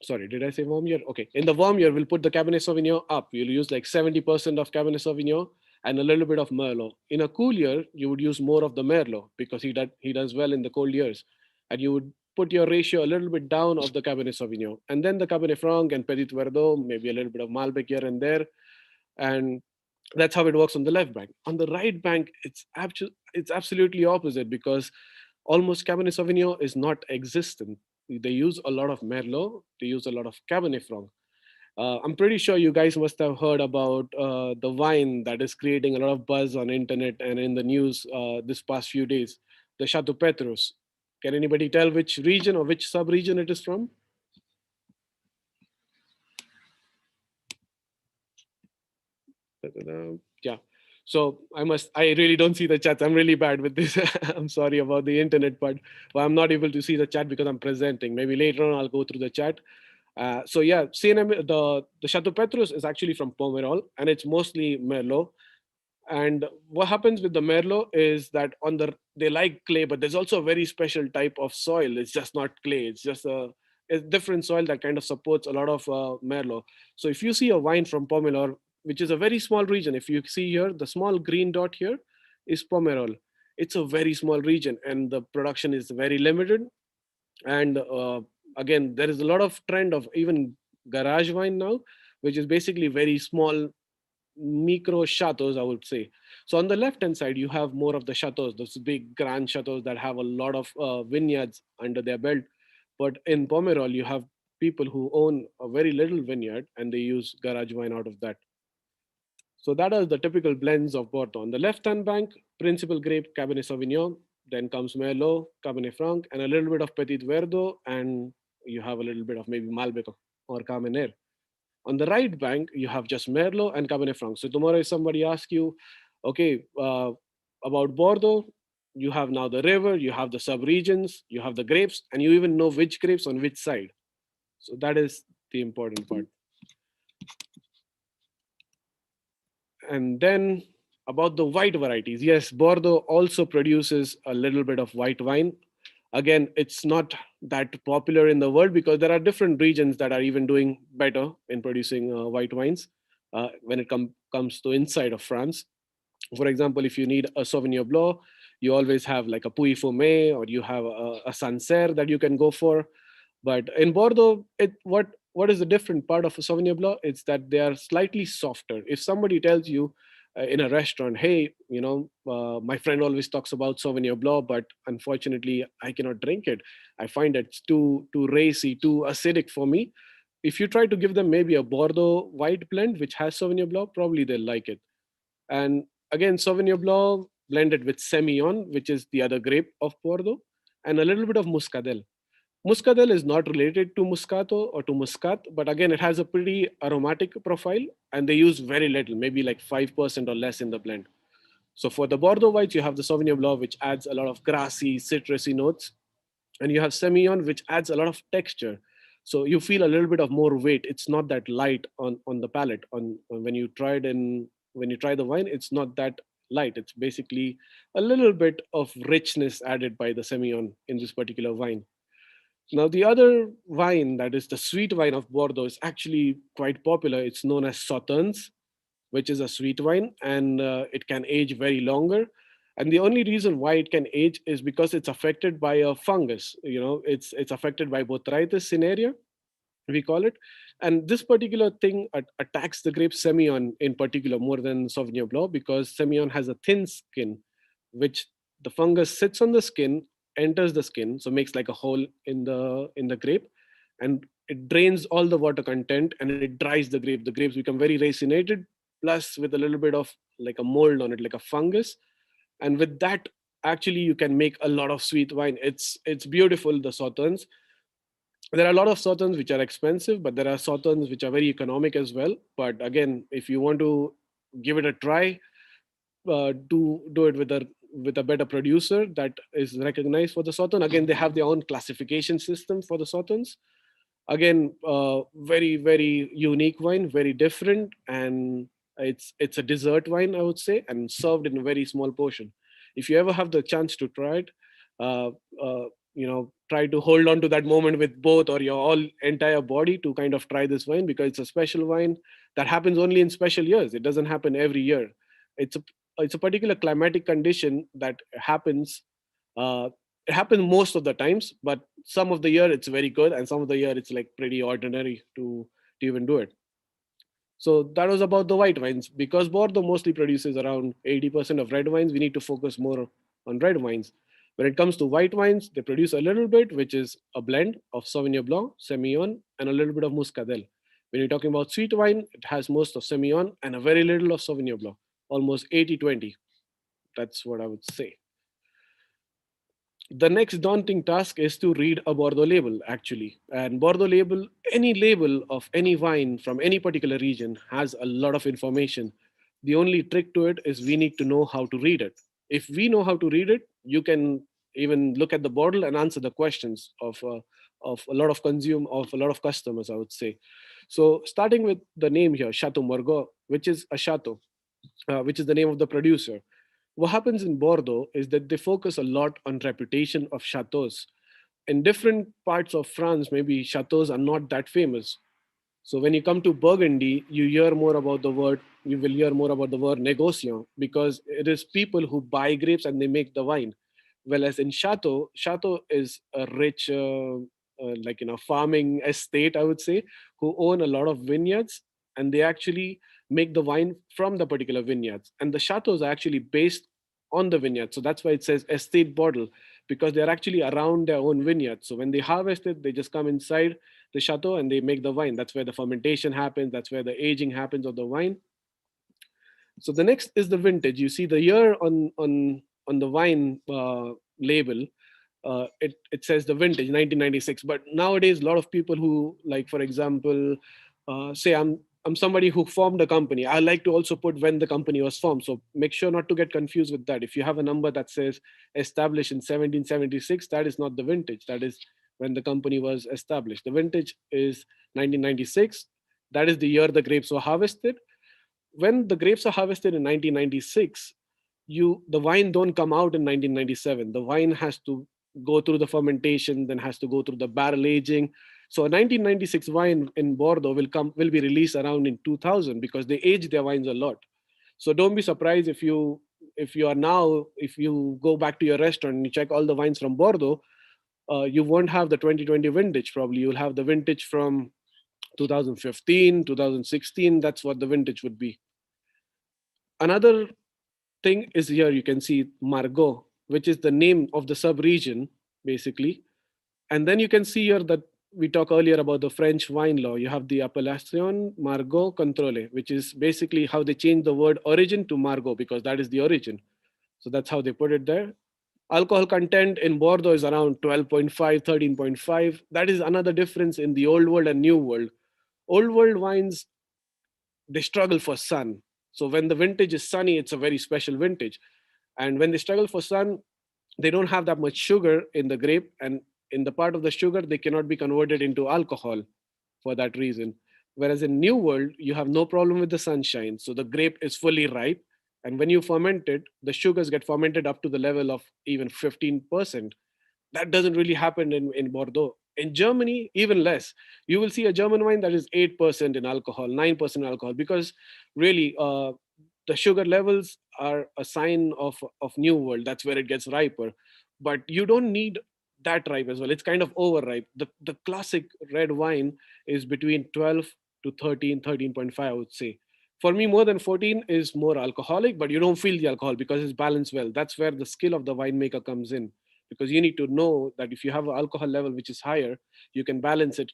Sorry, did I say warm year? Okay. In the warm year, we'll put the Cabernet Sauvignon up. You'll use like 70% of Cabernet Sauvignon and a little bit of Merlot. In a cool year, you would use more of the Merlot because he does well in the cold years. And you would put your ratio a little bit down of the Cabernet Sauvignon. And then the Cabernet Franc and Petit Verdot, maybe a little bit of Malbec here and there. And that's how it works on the left bank. On the right bank, it's absolutely opposite, because almost Cabernet Sauvignon is not existent. They use a lot of Merlot, they use a lot of Cabernet Franc. I'm pretty sure you guys must have heard about the wine that is creating a lot of buzz on internet and in the news this past few days, the Chateau Petrus. Can anybody tell which region or which sub-region it is from? Yeah. So I really don't see the chat. I'm really bad with this. I'm sorry about the internet part, but I'm not able to see the chat because I'm presenting. Maybe later on I'll go through the chat. So yeah, CNM, the Chateau Petrus is actually from Pomerol, and it's mostly Merlot. And what happens with the Merlot is that they like clay, but there's also a very special type of soil. It's just not clay. It's just a different soil that kind of supports a lot of Merlot. So if you see a wine from Pomerol, which is a very small region, if you see here, the small green dot here is Pomerol. It's a very small region, and the production is very limited. And again, there is a lot of trend of even garage wine now, which is basically very small micro chateaus, I would say. So on the left hand side, you have more of the chateaus, those big grand chateaus that have a lot of vineyards under their belt. But in Pomerol, you have people who own a very little vineyard, and they use garage wine out of that. So that are the typical blends of Bordeaux. On the left-hand bank, principal grape Cabernet Sauvignon, then comes Merlot, Cabernet Franc, and a little bit of Petit Verdot, and you have a little bit of maybe Malbec or Carmener. On the right bank, you have just Merlot and Cabernet Franc. So tomorrow if somebody asks you, okay, about Bordeaux, you have now the river, you have the sub-regions, you have the grapes, and you even know which grapes on which side. So that is the important part. And then about the white varieties. Yes, Bordeaux also produces a little bit of white wine. Again, it's not that popular in the world because there are different regions that are even doing better in producing white wines when it comes to inside of France. For example, if you need a Sauvignon Blanc, you always have like a Puy-Fumé, or you have a Sancerre that you can go for. But in Bordeaux, what is the different part of a Sauvignon Blanc? It's that they are slightly softer. If somebody tells you in a restaurant, hey, my friend always talks about Sauvignon Blanc, but unfortunately I cannot drink it. I find it's too racy, too acidic for me. If you try to give them maybe a Bordeaux white blend, which has Sauvignon Blanc, probably they'll like it. And again, Sauvignon Blanc blended with Semillon, which is the other grape of Bordeaux, and a little bit of Muscadel. Muscadel is not related to Muscato or to Muscat, but again, it has a pretty aromatic profile, and they use very little, maybe like 5% or less in the blend. So for the Bordeaux whites, you have the Sauvignon Blanc, which adds a lot of grassy, citrusy notes. And you have Semillon, which adds a lot of texture. So you feel a little bit of more weight. It's not that light on the palate. When you try the wine, it's not that light. It's basically a little bit of richness added by the Semillon in this particular wine. Now, the other wine, that is the sweet wine of Bordeaux, is actually quite popular. It's known as Sauternes, which is a sweet wine, and it can age very longer. And the only reason why it can age is because it's affected by a fungus. It's affected by Botrytis cinerea, we call it. And this particular thing attacks the grape Semillon in particular more than Sauvignon Blanc, because Semillon has a thin skin, which the fungus sits on the skin, enters the skin, so makes like a hole in the grape, and it drains all the water content and it dries the grape. The grapes become very racinated, plus with a little bit of like a mold on it, like a fungus. And with that, actually, you can make a lot of sweet wine. It's beautiful, the Sauternes. There are a lot of Sauternes which are expensive, but there are Sauternes which are very economic as well. But again, if you want to give it a try, do it with a with a better producer that is recognized for the Sauternes. Again, they have their own classification system for the Sauternes. Again, very, very unique wine, very different, and it's a dessert wine, I would say, and served in a very small portion. If you ever have the chance to try it, uh, try to hold on to that moment with both or your all entire body to kind of try this wine, because it's a special wine that happens only in special years. It doesn't happen every year. It's a particular climatic condition that happens. It happens most of the times, but some of the year it's very good, and some of the year it's like pretty ordinary to even do it. So that was about the white wines. Because Bordeaux mostly produces around 80% of red wines, we need to focus more on red wines. When it comes to white wines, they produce a little bit, which is a blend of Sauvignon Blanc, Semillon, and a little bit of Muscadel. When you're talking about sweet wine, it has most of Semillon and a very little of Sauvignon Blanc, almost 80-20. That's what I would say. The next daunting task is to read a Bordeaux label, actually. And Bordeaux label, any label of any wine from any particular region has a lot of information. The only trick to it is we need to know how to read it. If we know how to read it, you can even look at the bottle and answer the questions of a lot of customers, I would say. So starting with the name here, Chateau Margaux, which is a chateau, which is the name of the producer. What happens in Bordeaux is that they focus a lot on reputation of chateaus. In different parts of France, maybe chateaus are not that famous. So when you come to Burgundy, you will hear more about the word négociant, because it is people who buy grapes and they make the wine. Whereas in Chateau is a rich, farming estate, I would say, who own a lot of vineyards, and they actually make the wine from the particular vineyards. And the chateaus are actually based on the vineyard. So that's why it says estate bottle, because they're actually around their own vineyard. So when they harvest it, they just come inside the chateau and they make the wine. That's where the fermentation happens. That's where the aging happens of the wine. So the next is the vintage. You see the year on the wine label. It says the vintage 1996. But nowadays, a lot of people who, like, for example, say I'm somebody who formed a company. I like to also put when the company was formed. So make sure not to get confused with that. If you have a number that says established in 1776, that is not the vintage. That is when the company was established. The vintage is 1996. That is the year the grapes were harvested. When the grapes are harvested in 1996, the wine don't come out in 1997. The wine has to go through the fermentation, then has to go through the barrel aging. So a 1996 wine in Bordeaux will be released around in 2000, because they age their wines a lot. So don't be surprised if you go back to your restaurant and you check all the wines from Bordeaux, you won't have the 2020 vintage. Probably you'll have the vintage from 2015, 2016. That's what the vintage would be. Another thing is here you can see Margaux, which is the name of the sub-region, basically. And then you can see here that we talked earlier about the French wine law. You have the Appellation Margaux Contrôlée, which is basically how they change the word origin to Margaux, because that is the origin. So that's how they put it there. Alcohol content in Bordeaux is around 12.5, 13.5. That is another difference in the old world and new world. Old world wines, they struggle for sun. So when the vintage is sunny, it's a very special vintage. And when they struggle for sun, they don't have that much sugar in the grape. And in the part of the sugar, they cannot be converted into alcohol for that reason. Whereas in New World, you have no problem with the sunshine. So the grape is fully ripe. And when you ferment it, the sugars get fermented up to the level of even 15%. That doesn't really happen in Bordeaux. In Germany, even less. You will see a German wine that is 8% in alcohol, 9% alcohol, because really the sugar levels are a sign of New World. That's where it gets riper. But you don't need that ripe as well. It's kind of overripe. The classic red wine is between 12 to 13, 13.5, I would say. For me, more than 14 is more alcoholic, but you don't feel the alcohol because it's balanced well. That's where the skill of the winemaker comes in, because you need to know that if you have an alcohol level which is higher, you can balance it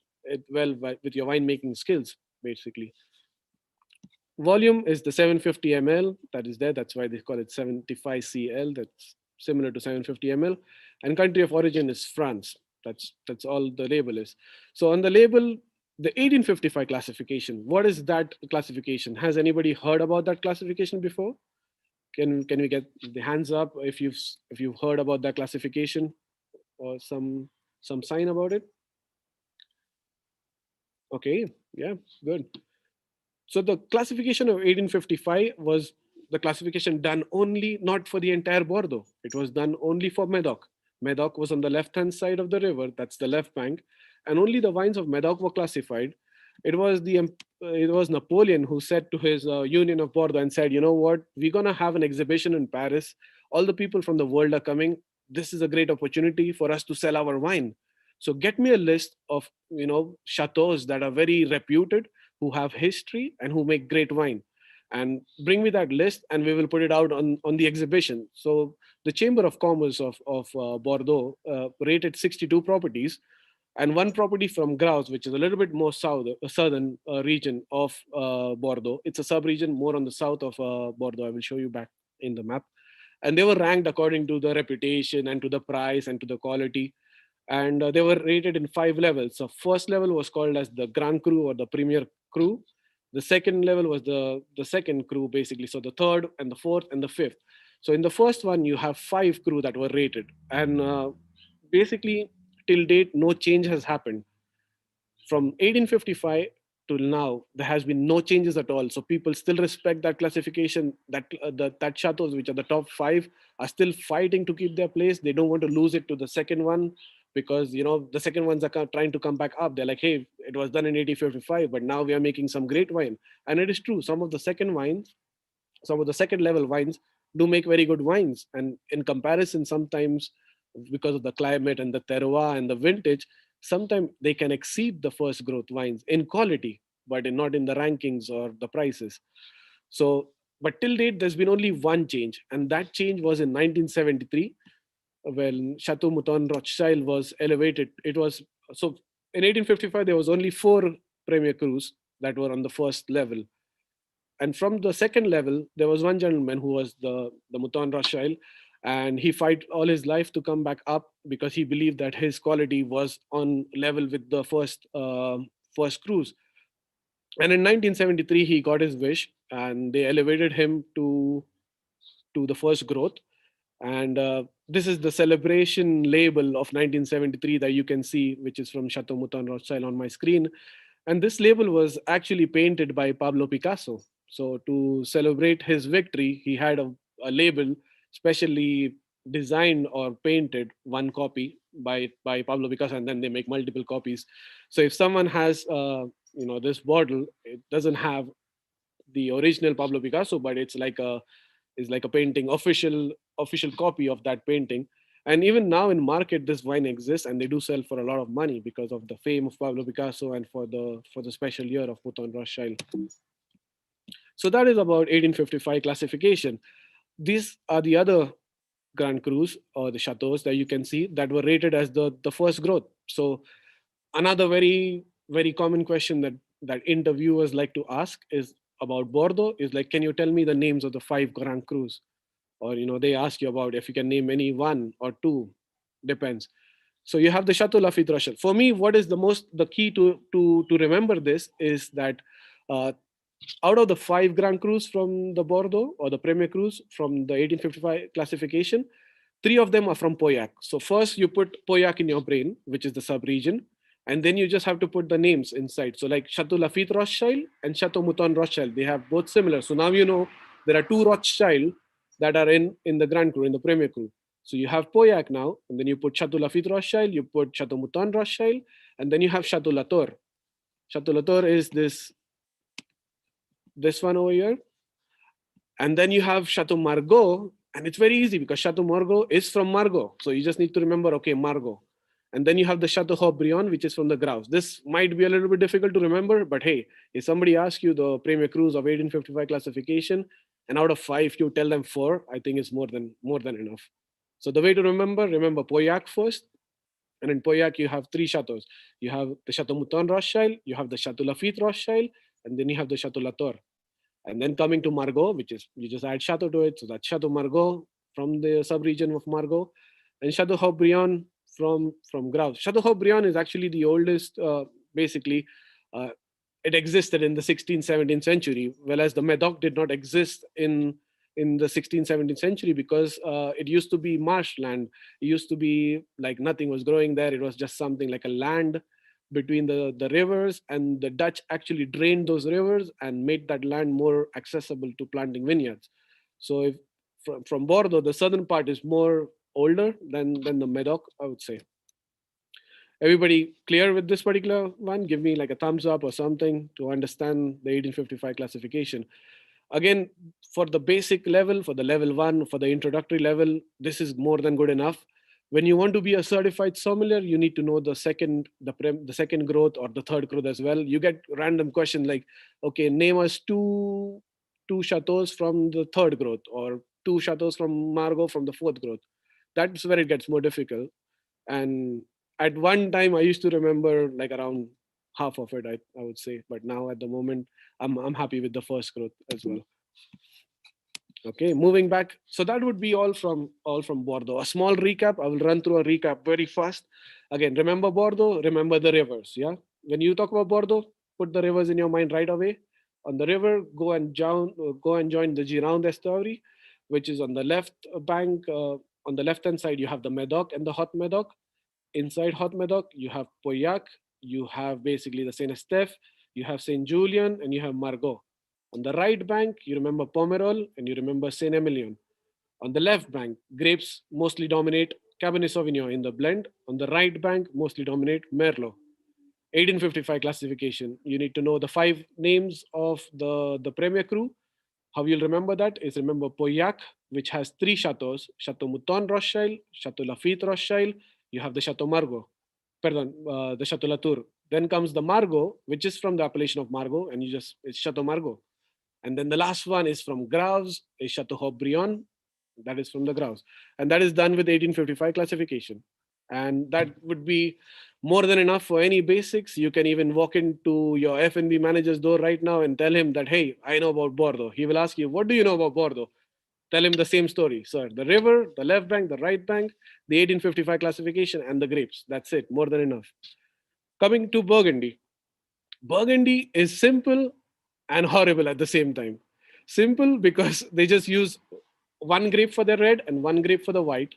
well with your winemaking skills, basically. Volume is the 750 ml that is there. That's why they call it 75 cl. That's similar to 750 ml. And country of origin is France. That's all the label is. So on the label, the 1855 classification. What is that classification? Has anybody heard about that classification before? Can we get the hands up if you've heard about that classification or some sign about it? Okay, yeah, good. So the classification of 1855 was the classification done only not for the entire Bordeaux. It was done only for Medoc. Medoc was on the left-hand side of the river. That's the left bank, and only the wines of Medoc were classified. It was Napoleon who said to his Union of Bordeaux and said, you know what, we're gonna have an exhibition in Paris. All the people from the world are coming. This is a great opportunity for us to sell our wine. So get me a list of chateaus that are very reputed, who have history and who make great wine, and bring me that list and we will put it out on the exhibition. So the Chamber of Commerce of Bordeaux rated 62 properties, and one property from Graus, which is a little bit more southern region of Bordeaux. It's a sub-region more on the south of Bordeaux. I will show you back in the map. And they were ranked according to the reputation and to the price and to the quality. And they were rated in 5 levels. So first level was called as the Grand Cru or the Premier Cru. The second level was the second Cru, basically. So the third and the fourth and the fifth. So in the first one, you have 5 Cru that were rated. And basically, till date, no change has happened. From 1855 till now, there has been no changes at all. So people still respect that classification. That chateaus, which are the top 5, are still fighting to keep their place. They don't want to lose it to the second one, because the second ones are trying to come back up. They're like, hey, it was done in 1855, but now we are making some great wine. And it is true. Some of the second level wines do make very good wines. And in comparison, sometimes because of the climate and the terroir and the vintage, sometimes they can exceed the first growth wines in quality, but not in the rankings or the prices. So, but till date, there's been only one change, and that change was in 1973, when Chateau Mouton Rothschild was elevated. It was so in 1855 there was only 4 Premier Crus that were on the first level, and from the second level there was one gentleman who was the Mouton Rothschild, and he fought all his life to come back up because he believed that his quality was on level with the first cruise. And in 1973 he got his wish, and they elevated him to the first growth. And this is the celebration label of 1973 that you can see, which is from Chateau Mouton Rothschild on my screen. And this label was actually painted by Pablo Picasso. So to celebrate his victory, he had a label specially designed or painted, one copy by Pablo Picasso, and then they make multiple copies. So if someone has this bottle, it doesn't have the original Pablo Picasso, but it's like a painting, official copy of that painting. And even now in market, this wine exists, and they do sell for a lot of money because of the fame of Pablo Picasso and for the special year of Mouton Rothschild. So that is about 1855 classification. These are the other Grand Crus or the chateaus that you can see that were rated as the first growth. So another very, very common question that interviewers like to ask is about Bordeaux is like, can you tell me the names of the 5 Grand Crus? Or they ask you about if you can name any 1 or 2, depends. So you have the Chateau Lafite Rothschild. For me, what is the key to remember this is that out of the 5 Grand Crus from the Bordeaux or the Premier Crus from the 1855 classification, 3 of them are from Pauillac. So first you put Pauillac in your brain, which is the sub-region, and then you just have to put the names inside. So like Chateau Lafite Rothschild and Chateau Mouton Rothschild, they have both similar. So now there are 2 Rothschild that are in the Grand Cru, in the Premier Cru. So you have Pauillac now, and then you put Chateau Lafite Rothschild, you put Chateau Mouton Rothschild, and then you have Chateau Latour. Chateau Latour is this one over here. And then you have Chateau Margaux, and it's very easy because Chateau Margaux is from Margaux. So you just need to remember, okay, Margaux. And then you have the Chateau Haut-Brion, which is from the Graus. This might be a little bit difficult to remember, but hey, if somebody asks you the Premier Crus of 1855 classification, and out of 5, you tell them 4, I think it's more than enough. So the way to remember Pauillac first. And in Pauillac, you have 3 chateaus. You have the Chateau Mouton Rothschild, you have the Chateau Lafite Rothschild, and then you have the Chateau Latour. And then coming to Margaux, which is, you just add chateau to it. So that's Chateau Margaux from the sub-region of Margaux, and Chateau Haut-Brion from Graus. Chateau Haut-Brion is actually the oldest, basically. It existed in the 16th, 17th century, whereas the Medoc did not exist in in the 16th, 17th century, because it used to be marshland. It used to be like nothing was growing there. It was just something like a land between the rivers, and the Dutch actually drained those rivers and made that land more accessible to planting vineyards. So if from Bordeaux, the southern part is more older than the Medoc, I would say. Everybody clear with this particular one? Give me like a thumbs up or something to understand the 1855 classification. Again, for the basic level, for the level 1, for the introductory level, this is more than good enough. When you want to be a certified sommelier, you need to know the second growth or the third growth as well. You get random questions like, okay, name us two chateaus from the third growth, or 2 chateaus from Margaux from the fourth growth. That's where it gets more difficult. And at one time, I used to remember like around half of it, I would say. But now at the moment, I'm happy with the first growth as well. Okay, moving back. So that would be all from Bordeaux. A small recap. I will run through a recap very fast. Again, remember Bordeaux, remember the rivers. Yeah. When you talk about Bordeaux, put the rivers in your mind right away. On the river, go and join the Gironde estuary, which is on the left bank. On the left hand side, you have the Medoc and the Hot Medoc. Inside Hot Medoc, you have Pauillac, you have basically the Saint Estèphe, you have Saint Julien, and you have Margaux. On the right bank, you remember Pomerol and you remember Saint Emilion. On the left bank, grapes mostly dominate Cabernet Sauvignon in the blend. On the right bank, mostly dominate Merlot. 1855 classification. You need to know the 5 names of the Premier Cru. How you'll remember that is remember Pauillac, which has 3 chateaux: Chateau Mouton Rothschild, Chateau Lafite Rothschild. You have the Chateau Margaux, the Chateau Latour. Then comes the Margaux, which is from the appellation of Margaux, and it's Chateau Margaux. And then the last one is from Graves, is Chateau Haut-Brion, that is from the Graves. And that is done with 1855 classification. And that would be more than enough for any basics. You can even walk into your F&B manager's door right now and tell him that, hey, I know about Bordeaux. He will ask you, what do you know about Bordeaux? Tell him the same story. Sir, the river, the left bank, the right bank, the 1855 classification, and the grapes. That's it, more than enough. Coming to Burgundy. Burgundy is simple and horrible at the same time. Simple because they just use 1 grape for the red and 1 grape for the white.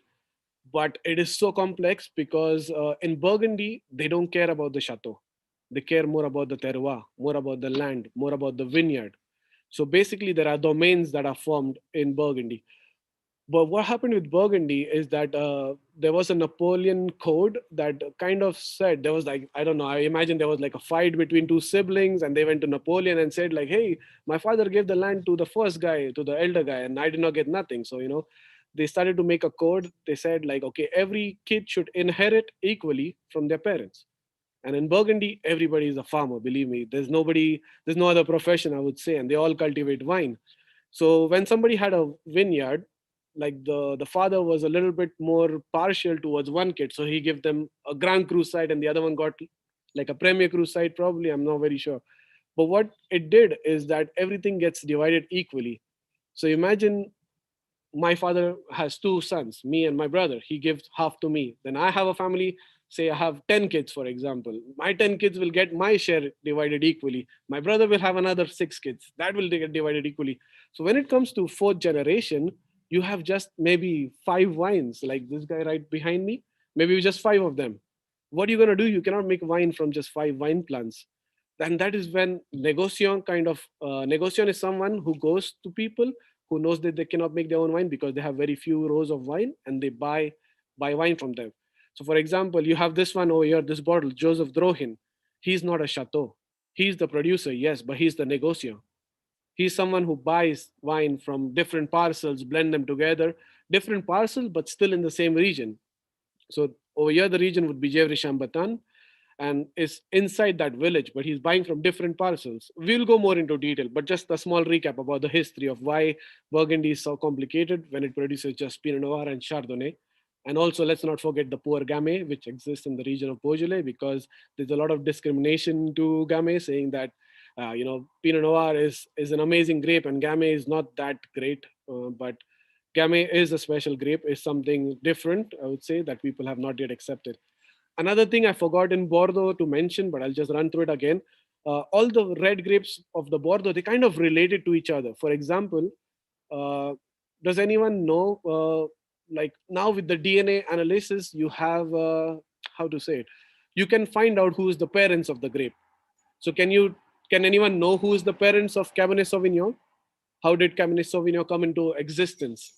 But it is so complex because in Burgundy, they don't care about the chateau. They care more about the terroir, more about the land, more about the vineyard. So basically, there are domains that are formed in Burgundy. But what happened with Burgundy is that there was a Napoleon code that kind of said, there was like, I don't know, I imagine there was like a fight between 2 siblings, and they went to Napoleon and said like, hey, my father gave the land to the first guy, to the elder guy, and I did not get nothing. So, they started to make a code. They said like, okay, every kid should inherit equally from their parents. And in Burgundy, everybody is a farmer, believe me. There's no other profession, I would say, and they all cultivate wine. So when somebody had a vineyard, like the father was a little bit more partial towards one kid. So he gave them a Grand Cru site, and the other one got like a Premier Cru site, probably, I'm not very sure. But what it did is that everything gets divided equally. So imagine my father has 2 sons, me and my brother. He gives half to me. Then I have a family, say I have 10 kids, for example. My 10 kids will get my share divided equally. My brother will have another 6 kids. That will get divided equally. So when it comes to 4th generation, you have just maybe 5 wines, like this guy right behind me, maybe just 5 of them. What are you going to do? You cannot make wine from just 5 wine plants. And that is when negociant negociant is someone who goes to people who knows that they cannot make their own wine because they have very few rows of wine, and they buy wine from them. So for example, you have this one over here, this bottle, Joseph Drohin. He's not a chateau. He's the producer, yes, but he's the negociant. He's someone who buys wine from different parcels, blend them together, different parcels, but still in the same region. So over here, the region would be Gevrey-Chambertin, and is inside that village, but he's buying from different parcels. We'll go more into detail, but just a small recap about the history of why Burgundy is so complicated when it produces just Pinot Noir and Chardonnay. And also, let's not forget the poor Gamay, which exists in the region of Beaujolais, because there's a lot of discrimination to Gamay, saying that Pinot Noir is an amazing grape and Gamay is not that great. But Gamay is a special grape, is something different, I would say, that people have not yet accepted. Another thing I forgot in Bordeaux to mention, but I'll just run through it again. All the red grapes of the Bordeaux, they kind of related to each other. For example, Does anyone know, like now with the DNA analysis, you have, how to say it? You can find out who is the parents of the grape. So can anyone know who is the parents of Cabernet Sauvignon? How did Cabernet Sauvignon come into existence?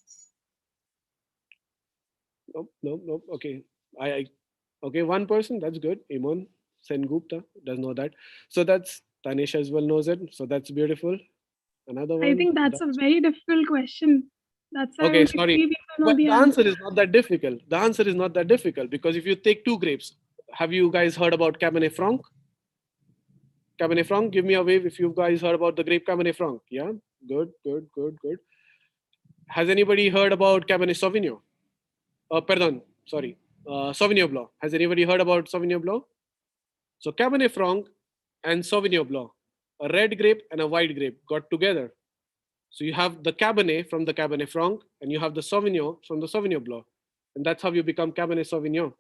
Nope, nope, nope. Okay. Okay, one person, that's good. Imon Sengupta does know that. So that's Tanisha as well knows it. So that's beautiful. Another I one. think that's a very difficult question. That's why Okay, only sorry. three people know But the the answer answer. is not that difficult. The answer is not that difficult because if you take two grapes, have you guys heard about Cabernet Franc? Cabernet Franc, give me a wave if you guys heard about the grape Cabernet Franc. Yeah, good, good, good, good. Has anybody heard about Cabernet Sauvignon? Pardon, sorry, Sauvignon Blanc. Has anybody heard about Sauvignon Blanc? So Cabernet Franc and Sauvignon Blanc, a red grape and a white grape got together. So you have the Cabernet from the Cabernet Franc and you have the Sauvignon from the Sauvignon Blanc. And that's how you become Cabernet Sauvignon.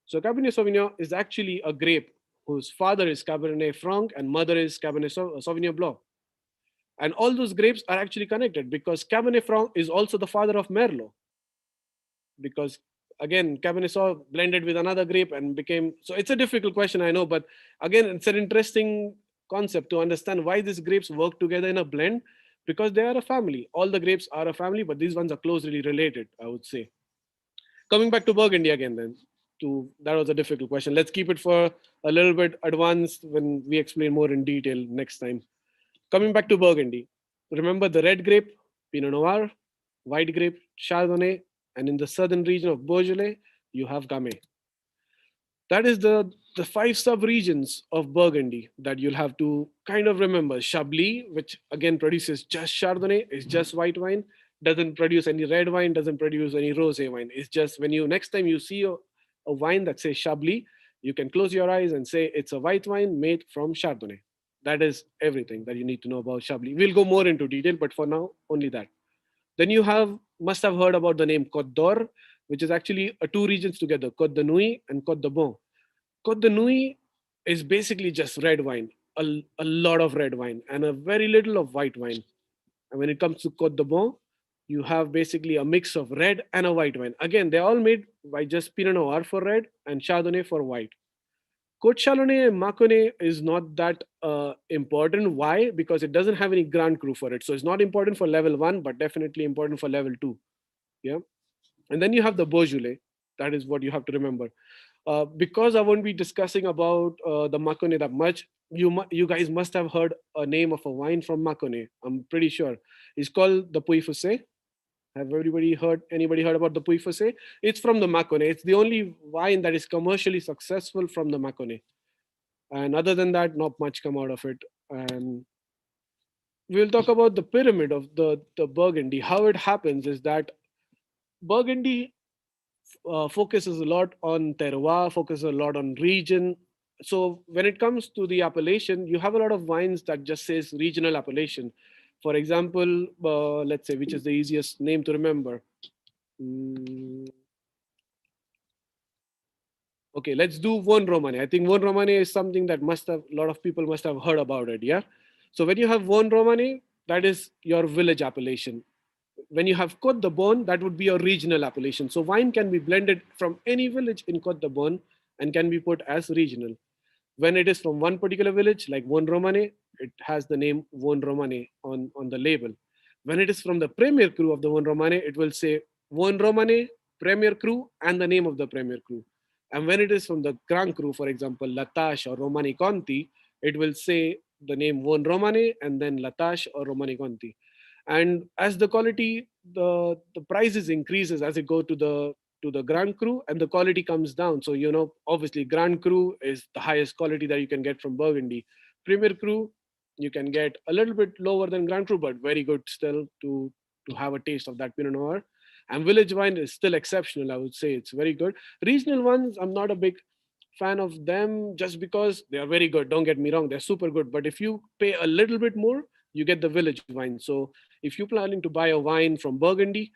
So Cabernet Sauvignon is actually a grape whose father is Cabernet Franc and mother is Cabernet Sauvignon Blanc. And all those grapes are actually connected because Cabernet Franc is also the father of Merlot. Because again, Cabernet Sauvignon blended with another grape and became, so it's a difficult question, I know, but again, it's an interesting concept to understand why these grapes work together in a blend because they are a family. All the grapes are a family, but these ones are closely related, I would say. Coming back to Burgundy again then, that was a difficult question. Let's keep it for a little bit advanced when we explain more in detail next time. Coming back to Burgundy, remember the red grape, Pinot Noir, white grape, Chardonnay, and in the southern region of Beaujolais, you have Gamay. That is the 5 sub-regions of Burgundy that you'll have to kind of remember. Chablis, which again produces just Chardonnay, is just white wine, doesn't produce any red wine, doesn't produce any rosé wine. It's just when you next time you see a wine that says Chablis, you can close your eyes and say it's a white wine made from Chardonnay. That is everything that you need to know about Chablis. We'll go more into detail, but for now, only that. Then you must have heard about the name Côte d'Or, which is actually 2 regions together, Côte de Nuit and Côte de Bon. Côte de Nuit is basically just red wine, a lot of red wine, and a very little of white wine. And when it comes to Côte de Bon, you have basically a mix of red and a white wine. Again, they're all made by just Pinot Noir for red and Chardonnay for white. Côte Chalonnais and Mâconnais is not that important. Why? Because it doesn't have any Grand Cru for it. So it's not important for level 1, but definitely important for level 2. Yeah. And then you have the Beaujolais. That is what you have to remember. Because I won't be discussing about the Mâconnais that much, you guys must have heard a name of a wine from Mâconnais. I'm pretty sure. It's called the Puy Fossé. Have anybody heard about the Puy Fossé? It's from the Mâconnais. It's the only wine that is commercially successful from the Mâconnais. And other than that, not much come out of it. And we'll talk about the pyramid of the Burgundy. How it happens is that Burgundy focuses a lot on terroir, focuses a lot on region. So when it comes to the appellation, you have a lot of wines that just says regional appellation. For example, let's say, which is the easiest name to remember? Okay, let's do Vin Romane. I think Vin Romane is something that a lot of people must have heard about it, yeah? So when you have Vin Romane, that is your village appellation. When you have Côte de Bon, that would be your regional appellation. So wine can be blended from any village in Côte de Bon and can be put as regional. When it is from one particular village, like Vin Romane, it has the name Vin Romane on the label. When it is from the Premier Cru of the Vin Romane, it will say Vin Romane, Premier Cru, and the name of the Premier Cru. And when it is from the Grand Cru, for example, La Tâche or Romani Conti, it will say the name Vin Romane and then La Tâche or Romani Conti. And as the quality, the prices increases as it go to the Grand Cru and the quality comes down. So, obviously Grand Cru is the highest quality that you can get from Burgundy. Premier Cru, you can get a little bit lower than Grand Cru, but very good still to have a taste of that Pinot Noir. And village wine is still exceptional, I would say. It's very good. Regional ones, I'm not a big fan of them just because they are very good. Don't get me wrong, they're super good. But if you pay a little bit more, you get the village wine. So if you're planning to buy a wine from Burgundy,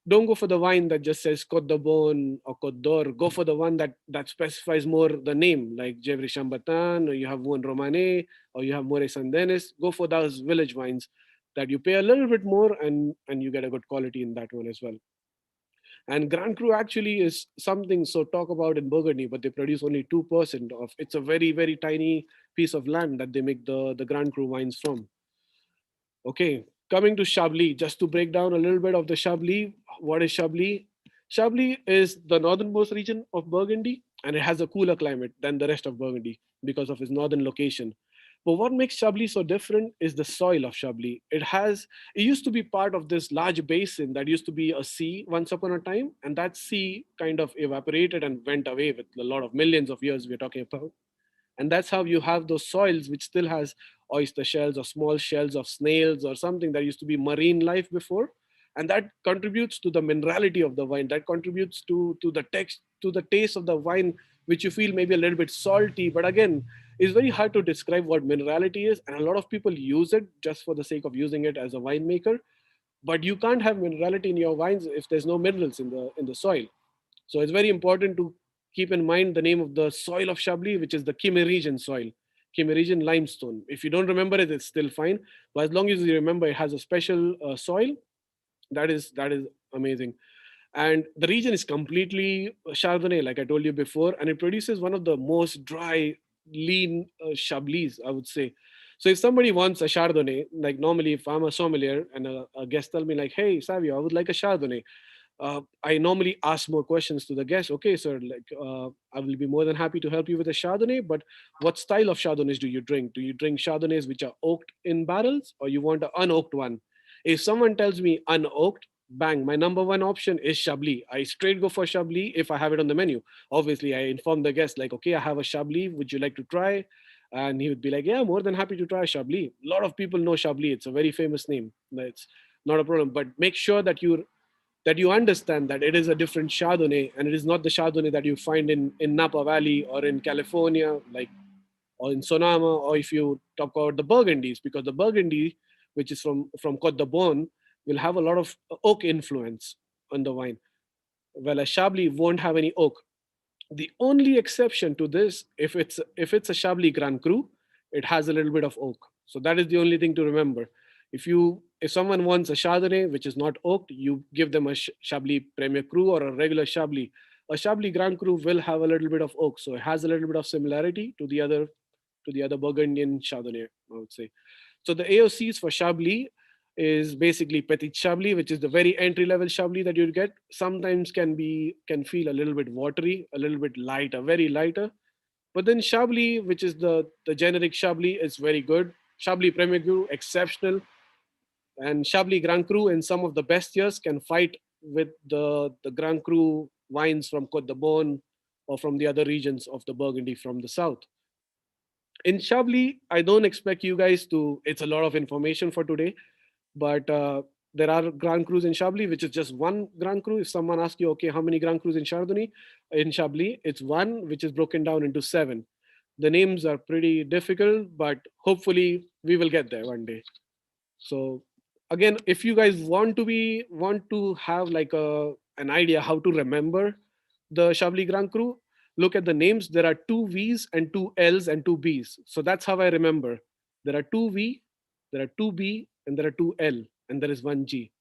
don't go for the wine that just says Côte de Bon or Côte d'Or. Go for the one that specifies more the name, like Gevrey Chambertin, or you have Vin Romane, or you have Morey Saint-Denis. Go for those village wines that you pay a little bit more and you get a good quality in that one as well. And Grand Cru actually is something so talk about in Burgundy, but they produce only 2% of. It's a very, very tiny piece of land that they make the Grand Cru wines from. Okay, coming to Chablis, just to break down a little bit of the Chablis. What is Chablis? Chablis is the northernmost region of Burgundy, and it has a cooler climate than the rest of Burgundy because of its northern location. But what makes Chablis so different is the soil of Chablis. It used to be part of this large basin that used to be a sea once upon a time, and that sea kind of evaporated and went away with a lot of millions of years we're talking about. And that's how you have those soils which still has oyster shells or small shells of snails or something that used to be marine life before, and that contributes to the minerality of the wine, that contributes to the text, to the taste of the wine, which you feel maybe a little bit salty, but again, it's very hard to describe what minerality is, and a lot of people use it just for the sake of using it as a winemaker. But you can't have minerality in your wines if there's no minerals in the soil. So it's very important to keep in mind the name of the soil of Chablis, which is the Kimmeridgian soil, Kimmeridgian limestone. If you don't remember it, it's still fine. But as long as you remember it has a special soil, that is amazing. And the region is completely Chardonnay, like I told you before, and it produces one of the most dry, lean Chablis, I would say. So if somebody wants a Chardonnay, like normally if I'm a sommelier and a guest tell me like, hey, Savio, I would like a Chardonnay, I normally ask more questions to the guest. Okay, sir, like I will be more than happy to help you with a Chardonnay, but what style of Chardonnays do you drink? Do you drink Chardonnays which are oaked in barrels, or you want an unoaked one? If someone tells me unoaked, bang, my number one option is Chablis. I straight go for Chablis if I have it on the menu. Obviously, I inform the guest like, okay, I have a Chablis. Would you like to try? And he would be like, yeah, more than happy to try Chablis. A lot of people know Chablis. It's a very famous name. It's not a problem. But make sure that you understand that it is a different Chardonnay, and it is not the Chardonnay that you find in Napa Valley or in California, like, or in Sonoma, or if you talk about the Burgundies, because the Burgundy, which is from Côte de Beaune, will have a lot of oak influence on the wine. Well, a Chablis won't have any oak. The only exception to this, if it's a Chablis Grand Cru, it has a little bit of oak. So that is the only thing to remember. If someone wants a Chardonnay which is not oaked, you give them a Chablis Premier Cru or a regular Chablis. A Chablis Grand Cru will have a little bit of oak, so it has a little bit of similarity to the other Burgundian Chardonnay, I would say. So the AOCs for Chablis is basically Petit Chablis, which is the very entry level Chablis that you get. Sometimes can feel a little bit watery, a little bit lighter, very lighter. But then Chablis, which is the generic Chablis, is very good. Chablis Premier Cru, exceptional. And Chablis Grand Cru in some of the best years can fight with the Grand Cru wines from Côte de Beaune or from the other regions of the Burgundy from the south. In Chablis, I don't expect you guys to, it's a lot of information for today, but there are Grand Crus in Chablis, which is just one Grand Cru. If someone asks you, okay, how many Grand Crus in Chardonnay, in Chablis, it's one, which is broken down into 7. The names are pretty difficult, but hopefully we will get there one day. So again, if you guys want to have like an idea how to remember the Chablis Grand Cru, look at the names. There are 2 V's and 2 L's and 2 B's. So that's how I remember. There are 2 V, there are 2 B, and there are 2 L, and there is 1 G.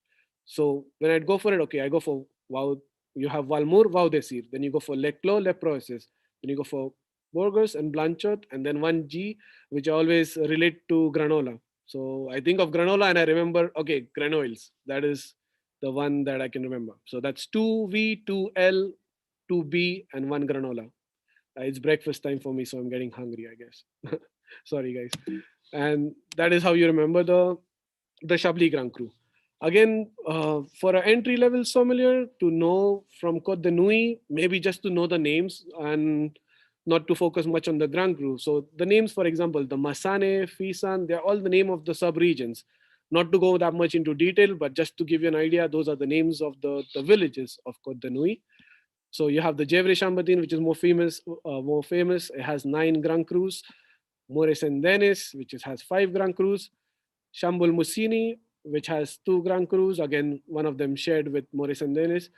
So when I'd go for it, okay, I go for Wow. You have Valmour, Vaudesir. Then you go for Leclos, Leproises. Then you go for Burgos and Blanchot, and then 1 G, which I always relate to granola. So I think of granola and I remember, okay, granoils. That is the one that I can remember. So that's 2V, 2L, 2B, and 1 granola. It's breakfast time for me, so I'm getting hungry, I guess. Sorry, guys. And that is how you remember the Chablis Grand Cru. Again, for an entry-level sommelier to know from Côte de Nuit, maybe just to know the names and not to focus much on the Grand Cru. So the names, for example, the Massane, Fisan, they're all the name of the sub-regions. Not to go that much into detail, but just to give you an idea, those are the names of the villages of Côte de Nuit. So you have the Gevrey Chambertin, which is more famous. It has 9 Grand Crus. Maurice and Denis, which has 5 Grand Crus. Chambol Mussini, which has 2 Grand Crus. Again, one of them shared with Maurice and Denis.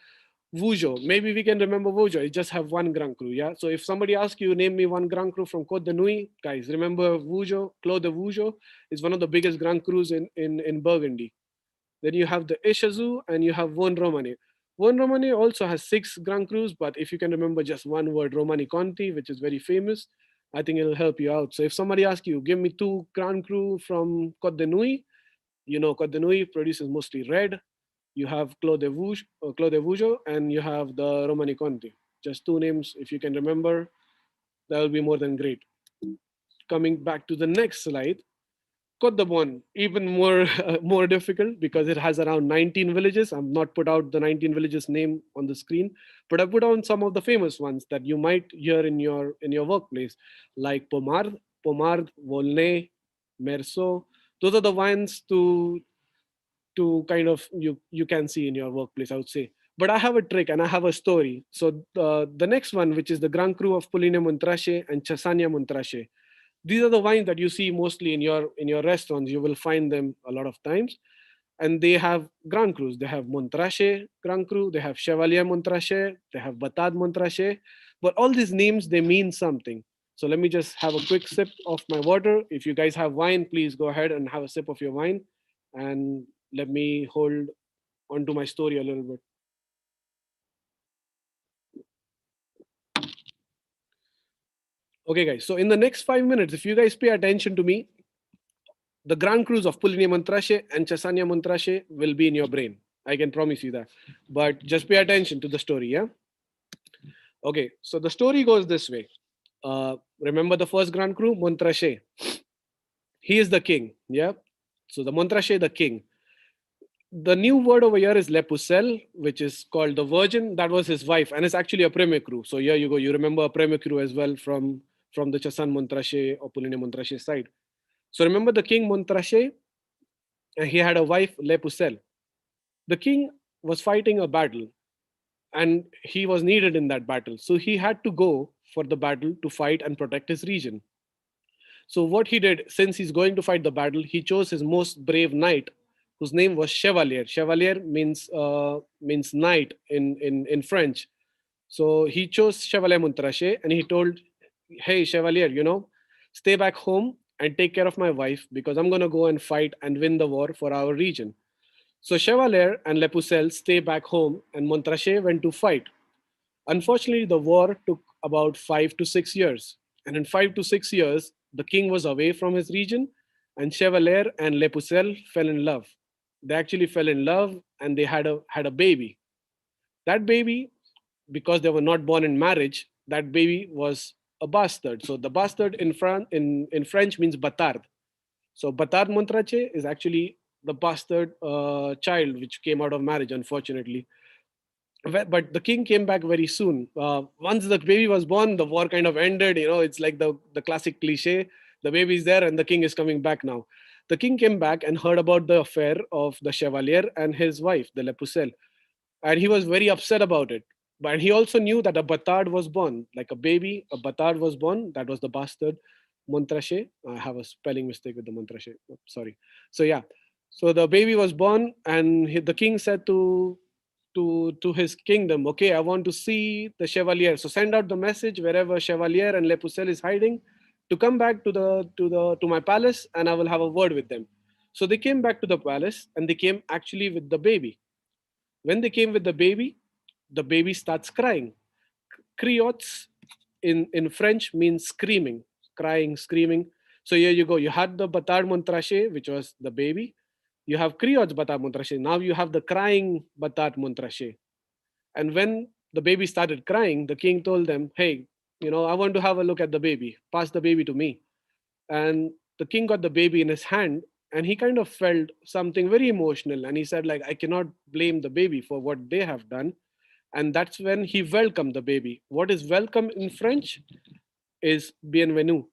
Vougeot. Maybe we can remember Vougeot. It just have one Grand Cru, yeah? So if somebody asks you, name me one Grand Cru from Côte de Nuit, guys, remember Vougeot? Clos de Vougeot is one of the biggest Grand Crus in Burgundy. Then you have the Echazou and you have Vin Romane. Vin Romane also has 6 Grand Crus, but if you can remember just one word, Romani Conti, which is very famous, I think it'll help you out. So if somebody asks you, give me 2 Grand Cru from Côte de Nuit, you know Côte de Nuit produces mostly red. You have Clos de Vougeot, and you have the Romani Conti. Just 2 names, if you can remember, that will be more than great. Coming back to the next slide, Côte de Bon, even more more difficult because it has around 19 villages. I'm not put out the 19 villages name on the screen, but I put on some of the famous ones that you might hear in your workplace, like Pommard, Volnay, Merceau. Those are the wines to kind of you can see in your workplace, I would say. But I have a trick and I have a story. So the next one, which is the Grand Cru of Pouligny-Montrachet and Chassagne-Montrachet. These are the wines that you see mostly in your restaurants. You will find them a lot of times, and they have Grand Crus. They have Montrachet Grand Cru. They have Chevalier Montrachet. They have Batard Montrachet. But all these names, they mean something. So let me just have a quick sip of my water. If you guys have wine, please go ahead and have a sip of your wine, and let me hold onto my story a little bit. Okay, guys. So in the next 5 minutes, if you guys pay attention to me, the Grand Crus of Pouligny-Montrachet and Chassagne-Montrachet will be in your brain. I can promise you that. But just pay attention to the story, yeah? Okay, so the story goes this way. Remember the first Grand Cru, Montrachet. He is the king, yeah? So the Montrachet, the king. The new word over here is Le Pucelle, which is called the Virgin. That was his wife, and it's actually a Premier Cru. So here you go. You remember a Premier Cru as well from the Chassagne-Montrachet or Pouligny-Montrachet side. So remember the king Montrachet, and he had a wife, Le Pucelle. The king was fighting a battle, and he was needed in that battle. So he had to go for the battle to fight and protect his region. So what he did, since he's going to fight the battle, he chose his most brave knight, whose name was Chevalier. Chevalier means knight in French. So he chose Chevalier Montrachet, and he told, "Hey, Chevalier, stay back home and take care of my wife because I'm gonna go and fight and win the war for our region." So Chevalier and Le Pucelle stay back home, and Montrachet went to fight. Unfortunately, the war took about 5 to 6 years. And in 5 to 6 years, the king was away from his region, and Chevalier and Le Pucelle fell in love. They actually fell in love, and they had a baby. That baby, because they were not born in marriage, that baby was a bastard. So the bastard in French means batard. So Batard Montrachet is actually the bastard child which came out of marriage, unfortunately. But the king came back very soon. Once the baby was born, the war kind of ended. It's like the classic cliche. The baby is there and the king is coming back now. The king came back and heard about the affair of the Chevalier and his wife, the Le Pucelle. And he was very upset about it. But he also knew that a Batard was born, like a baby, a Batard was born. That was the bastard Montrachet. I have a spelling mistake with the Montrachet. Oh, sorry. So yeah. So the baby was born, and the king said to his kingdom, "Okay, I want to see the Chevalier. So send out the message wherever Chevalier and Le Pucelle is hiding, to come back to my palace, and I will have a word with them." So they came back to the palace, and they came actually with the baby. When they came with the baby starts crying. Criots in French means screaming, crying, screaming. So here you go. You had the Batard Montrachet, which was the baby. You have Criots Batard Montrachet. Now you have the crying Batard Montrachet. And when the baby started crying, the king told them, "Hey, I want to have a look at the baby. Pass the baby to me." And the king got the baby in his hand, and he kind of felt something very emotional. And he said, like, "I cannot blame the baby for what they have done." And that's when he welcomed the baby. What is welcome in French is bienvenue.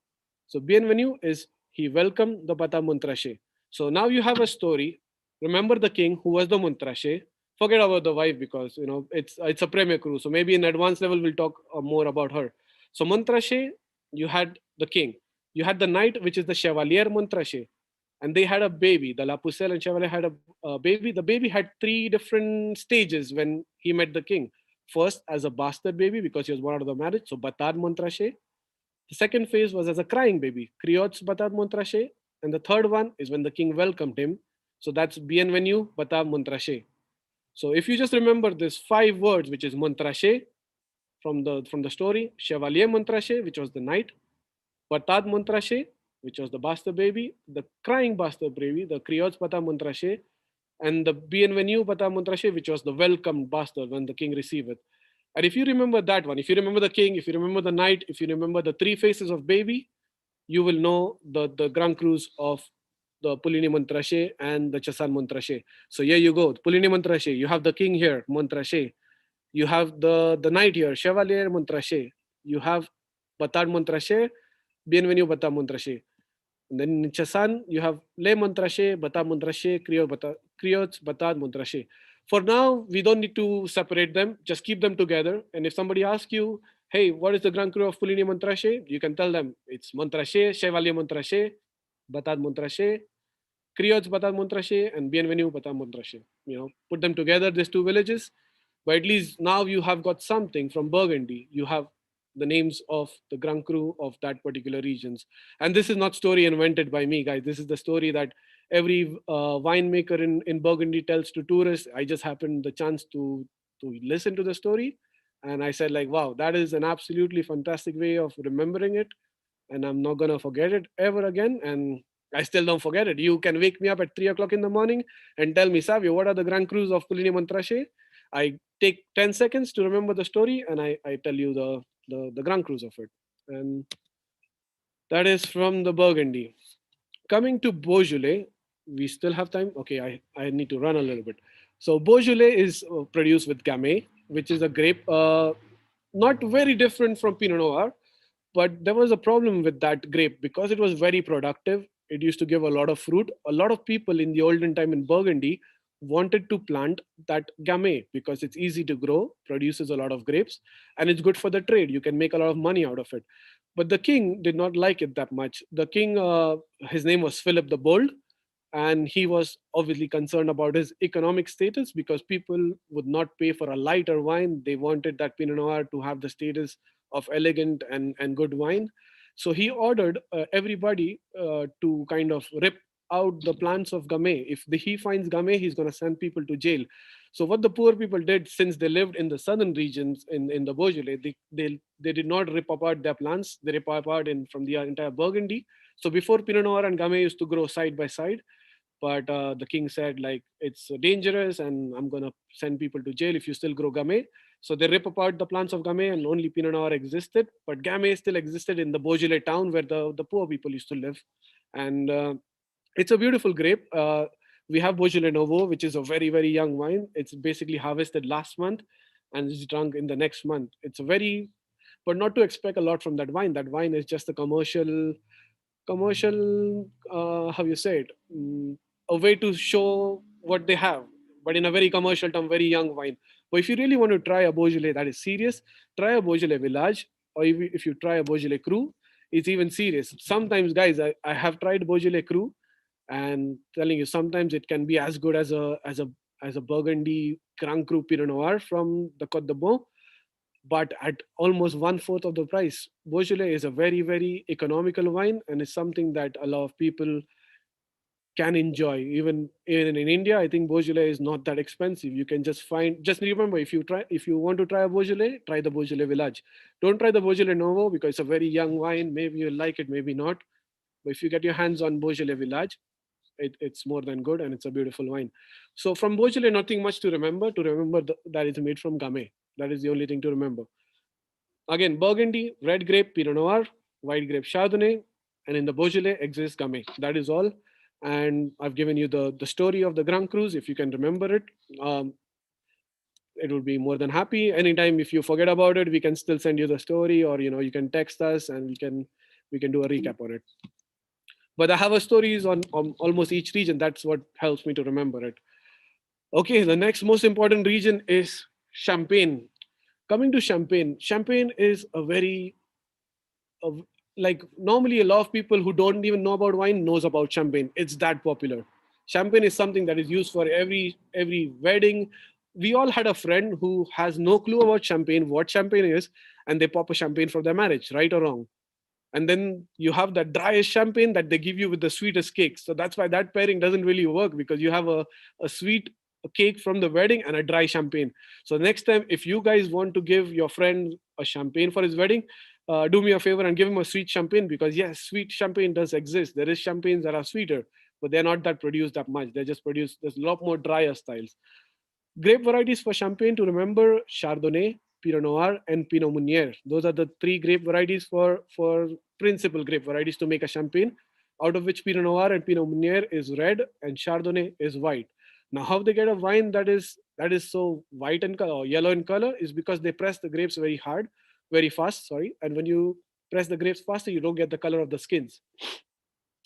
So bienvenue is he welcomed the Bata Montrachet. So now you have a story. Remember the king who was the Montrachet. Forget about the wife because it's a premier cru. So maybe in advanced level we'll talk more about her. So Montrachet, you had the king. You had the knight, which is the Chevalier Montrachet, and they had a baby. The La Pucelle and Chevalier had a baby. The baby had 3 different stages when he met the king. first as a bastard baby because he was born out of the marriage, so Batad Montrachet. The second phase was as a crying baby, Criots Batad Montrachet. And the third one is when the king welcomed him. So that's Bienvenue Batad Montrachet. So if you just remember this 5 words, which is Montrachet from the story, Chevalier Montrachet, which was the knight, Batad Montrachet, which was the bastard baby, the crying bastard baby, the Criots Batad Montrachet, and the Bienvenue Batad Montrachet, which was the welcomed bastard when the king received it. And if you remember that one, if you remember the king, if you remember the knight, if you remember the 3 faces of baby, you will know the Grand Crus of the Pulini Montrachet and the Chassan Montrachet. So here you go, Pulini Montrachet, you have the king here, Montrachet. You have the knight here, Chevalier Montrachet. You have Batad Montrachet, Bienvenue Batad Montrachet. And then in Chassan, you have Le Montrachet, Batad Montrachet, Criots, Batad Montrachet. For now, we don't need to separate them. Just keep them together. And if somebody asks you, hey, what is the Grand Cru of Pulini Montrachet? You can tell them it's Montrachet, Chevalier Montrachet, Batad Montrachet, Criots Batad Montrachet, and Bienvenue Batad Montrachet. Put them together, these 2 villages. But at least now you have got something from Burgundy. You have the names of the Grand Cru of that particular regions. And this is not story invented by me, guys. This is the story that every winemaker in Burgundy tells to tourists. I just happened the chance to listen to the story. And I said like, wow, that is an absolutely fantastic way of remembering it. And I'm not going to forget it ever again. And I still don't forget it. You can wake me up at 3 o'clock in the morning and tell me, Savio, what are the Grand Crus of Pulini Montrachet? I take 10 seconds to remember the story and I tell you the Grand Crus of it. And that is from the Burgundy. Coming to Beaujolais, we still have time. Okay, I need to run a little bit. So Beaujolais is produced with Gamay, which is a grape not very different from Pinot Noir, but there was a problem with that grape because it was very productive. It used to give a lot of fruit. A lot of people in the olden time in Burgundy wanted to plant that Gamay because it's easy to grow, produces a lot of grapes, and it's good for the trade. You can make a lot of money out of it. But the king did not like it that much. The king, his name was Philip the Bold, and he was obviously concerned about his economic status because people would not pay for a lighter wine. They wanted that Pinot Noir to have the status of elegant and good wine. So he ordered everybody to kind of rip out the plants of Gamay. If he finds Gamay, he's going to send people to jail. So what the poor people did, since they lived in the southern regions in the Beaujolais, they did not rip apart their plants. They rip apart from the entire Burgundy. So before Pinot Noir and Gamay used to grow side by side, but the king said like it's dangerous and I'm going to send people to jail if you still grow Gamay. So they rip apart the plants of Gamay and only Pinot Noir existed, but Gamay still existed in the Beaujolais town where the poor people used to live. And it's a beautiful grape. We have Beaujolais Nouveau, which is a very, very young wine. It's basically harvested last month and it's drunk in the next month. It's a very, but not to expect a lot from that wine. That wine is just a commercial, how you say it, a way to show what they have, but in a very commercial term, very young wine. But if you really want to try a Beaujolais that is serious, try a Beaujolais Village, or if you try a Beaujolais Cru, it's even serious. Sometimes, guys, I have tried Beaujolais Cru, and telling you, sometimes it can be as good as a Burgundy Grand Cru Pinot Noir from the Côte de Bon, but at almost 1/4 of the price. Beaujolais is a very, very economical wine, and it's something that a lot of people can enjoy. Even in India, I think Beaujolais is not that expensive. You can just remember, if you want to try a Beaujolais, try the Beaujolais Village. Don't try the Beaujolais Nouveau because it's a very young wine. Maybe you'll like it, maybe not. But if you get your hands on Beaujolais Village, it's more than good, and it's a beautiful wine. So from Beaujolais, nothing much to remember. That it's made from Gamay. That is the only thing to remember. Again, Burgundy, red grape, Pinot Noir, white grape, Chardonnay, and in the Beaujolais exists Gamay. That is all. And I've given you the story of the Grand Crus. If you can remember it, it would be more than happy. Anytime if you forget about it, we can still send you the story, or you can text us and we can do a recap on it. But I have a stories on almost each region. That's what helps me to remember it. Okay, the next most important region is Champagne. Coming to Champagne, Champagne is like normally a lot of people who don't even know about wine knows about Champagne. It's that popular. Champagne is something that is used for every wedding. we all had a friend who has no clue about champagne, what champagne is, and they pop a champagne for their marriage, right or wrong. And then you have that driest champagne that they give you with the sweetest cake. So that's why that pairing doesn't really work, because you have a sweet cake from the wedding and a dry champagne. So next time, if you guys want to give your friend a champagne for his wedding, do me a favor and give him a sweet champagne, because yes, sweet champagne does exist. There is champagnes that are sweeter, but they're not that produced that much. They're just produced, there's a lot more drier styles. Grape varieties for champagne to remember: Chardonnay, Pinot Noir, and Pinot Meunier. Those are the three grape varieties for principal grape varieties to make a champagne, out of which Pinot Noir and Pinot Meunier is red and Chardonnay is white. Now, how they get a wine that is so white in color or yellow in color is because they press the grapes very hard, very fast. Sorry, and when you press the grapes faster, you don't get the color of the skins.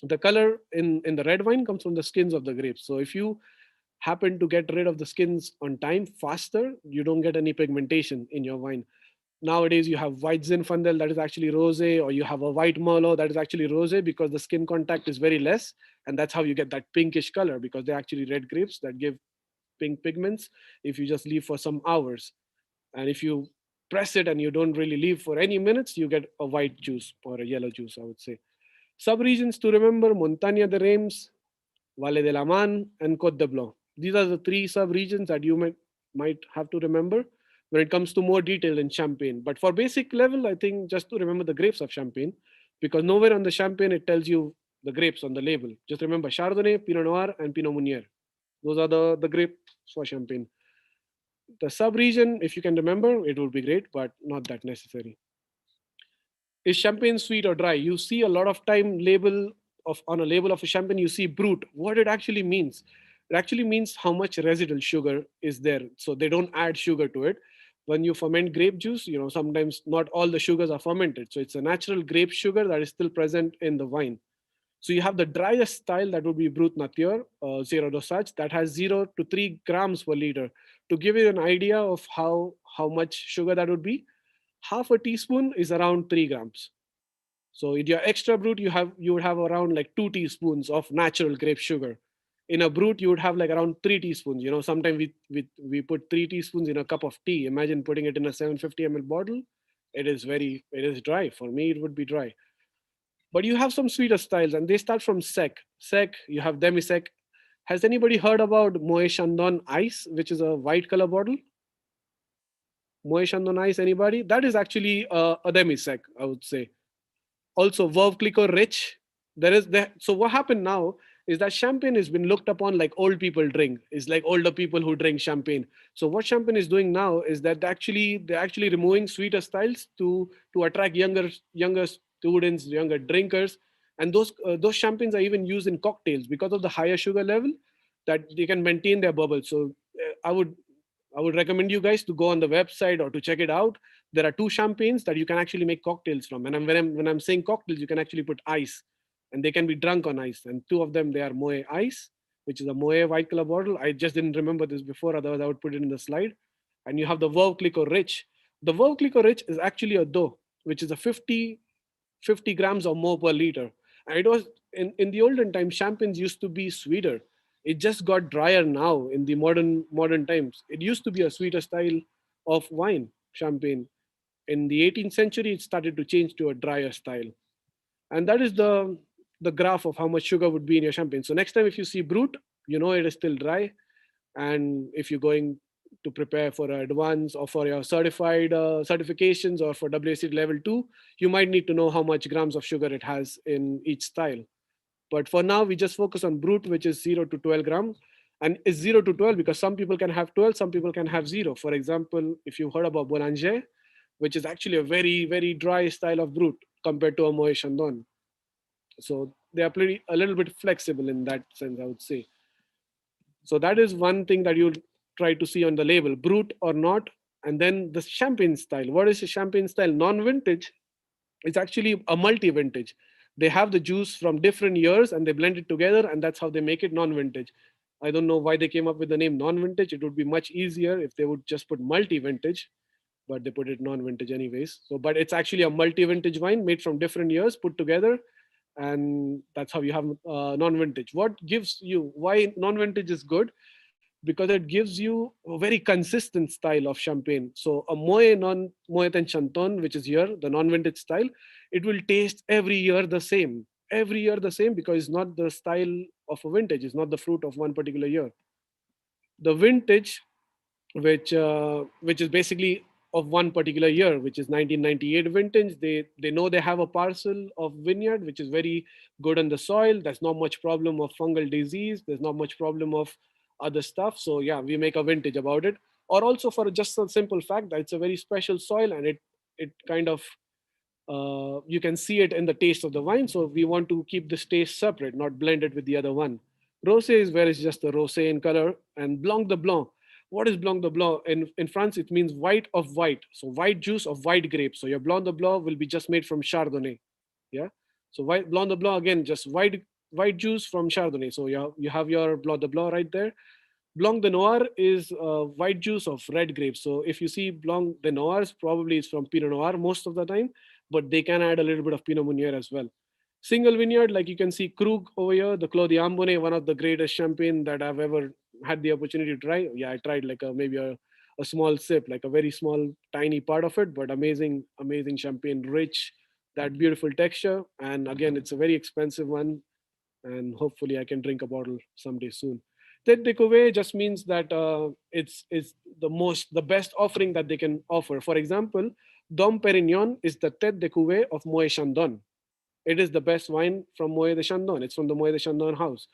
The color in the red wine comes from the skins of the grapes. So if you happen to get rid of the skins on time faster, you don't get any pigmentation in your wine. Nowadays, you have white Zinfandel that is actually rosé, or you have a white Merlot that is actually rosé, because the skin contact is very less, and that's how you get that pinkish color, because they're actually red grapes that give pink pigments if you just leave for some hours. And if you press it and you don't really leave for any minutes, you get a white juice or a yellow juice, I would say. Subregions to remember: Montaña de Reims, Valle de la Man, and Côte de Blanc. These are the three sub-regions that you might have to remember when it comes to more detail in Champagne. But for basic level, I think just to remember the grapes of Champagne, because nowhere on the Champagne it tells you the grapes on the label. Just remember Chardonnay, Pinot Noir, and Pinot Meunier. Those are the grapes for Champagne. The sub-region, if you can remember, it would be great, but not that necessary. Is champagne sweet or dry? You see a lot of time on a label of a champagne, you see brut. What it actually means? It actually means how much residual sugar is there. So they don't add sugar to it. When you ferment grape juice, sometimes not all the sugars are fermented. So it's a natural grape sugar that is still present in the wine. So you have the driest style, that would be Brut Nature, zero dosage, that has 0 to 3 grams per liter. To give you an idea of how much sugar that would be, half a teaspoon is around 3 grams. So in your extra brut, you would have around like 2 teaspoons of natural grape sugar. In a brut, you would have like around 3 teaspoons. Sometimes we put 3 teaspoons in a cup of tea. Imagine putting it in a 750 ml bottle. It is dry. For me, it would be dry. But you have some sweeter styles, and they start from sec. Sec, you have demi-sec. Has anybody heard about Moët Chandon Ice, which is a white color bottle? Moët Chandon Ice, anybody? That is actually a demi-sec, I would say. Also, Veuve Clicquot Rich. So what happened now is that champagne has been looked upon like old people drink. It's like older people who drink champagne. So what champagne is doing now is that they're actually removing sweeter styles to attract younger students, younger drinkers, and those champagnes are even used in cocktails because of the higher sugar level, that they can maintain their bubble. So I would recommend you guys to go on the website or to check it out. There are 2 champagnes that you can actually make cocktails from. And when I'm saying cocktails, you can actually put ice, and they can be drunk on ice. And 2 of them, they are Moët Ice, which is a Moët white color bottle. I just didn't remember this before, otherwise I would put it in the slide. And you have the Veuve Clicquot Rich. The Veuve Clicquot Rich is actually a dough, which is a 50 grams or more per liter. And it was in the olden times, champagnes used to be sweeter. It just got drier now in the modern times. It used to be a sweeter style of wine, champagne. In the 18th century, it started to change to a drier style. And that is the graph of how much sugar would be in your champagne. So next time if you see Brut, you know it is still dry. And if you're going to prepare for advance or for your certified certifications or for WSET level 2, you might need to know how much grams of sugar it has in each style. But for now, we just focus on Brut, which is 0 to 12 grams. And it's 0 to 12 because some people can have 12, some people can have 0. For example, if you heard about Boulanger, which is actually a very, very dry style of Brut compared to a Moët Chandon. So they are a little bit flexible in that sense, I would say. So that is one thing that you'll try to see on the label, Brut or not. And then the champagne style. What is a champagne style? Non-vintage. It's actually a multi-vintage. They have the juice from different years and they blend it together, and that's how they make it non-vintage. I don't know why they came up with the name non-vintage. It would be much easier if they would just put multi-vintage, but they put it non-vintage anyways. So, but it's actually a multi-vintage wine made from different years put together, and that's how you have non-vintage. What gives you, why non-vintage is good? because it gives you a very consistent style of champagne. So a Moët non-Moët and Chanton, which is here, the non-vintage style, it will taste every year the same. Every year the same, because it's not the style of a vintage, it's not the fruit of one particular year. The vintage, which is basically of one particular year, which is 1998 vintage. They know they have a parcel of vineyard which is very good on the soil. There's not much problem of fungal disease. There's not much problem of other stuff. So yeah, we make a vintage about it. Or also for just a simple fact that it's a very special soil, and it kind of you can see it in the taste of the wine. So we want to keep this taste separate, not blend it with the other one. Rosé is where it's just a rosé in color, and Blanc de Blanc. What is Blanc de Blanc? In France, it means white of white. So white juice of white grapes. So your Blanc de Blanc will be just made from Chardonnay. Yeah. So white Blanc de Blanc, again, just white juice from Chardonnay. So you have your Blanc de Blanc right there. Blanc de Noir is white juice of red grapes. So if you see Blanc de Noirs, probably it's from Pinot Noir most of the time, but they can add a little bit of Pinot Meunier as well. Single vineyard, like you can see Krug over here, the Clos d'Ambonnet, one of the greatest champagne that I've ever had the opportunity to try. Yeah, I tried like maybe a small sip, like a very small, tiny part of it, but amazing, amazing champagne, rich, that beautiful texture. And again, it's a very expensive one, and hopefully I can drink a bottle someday soon. Tête de Cuvée just means that it's the best offering that they can offer. For example, Dom Perignon is the Tête de Cuvée of Moët Chandon. It is the best wine from Moët de Chandon. It's from the Moët de Chandon house.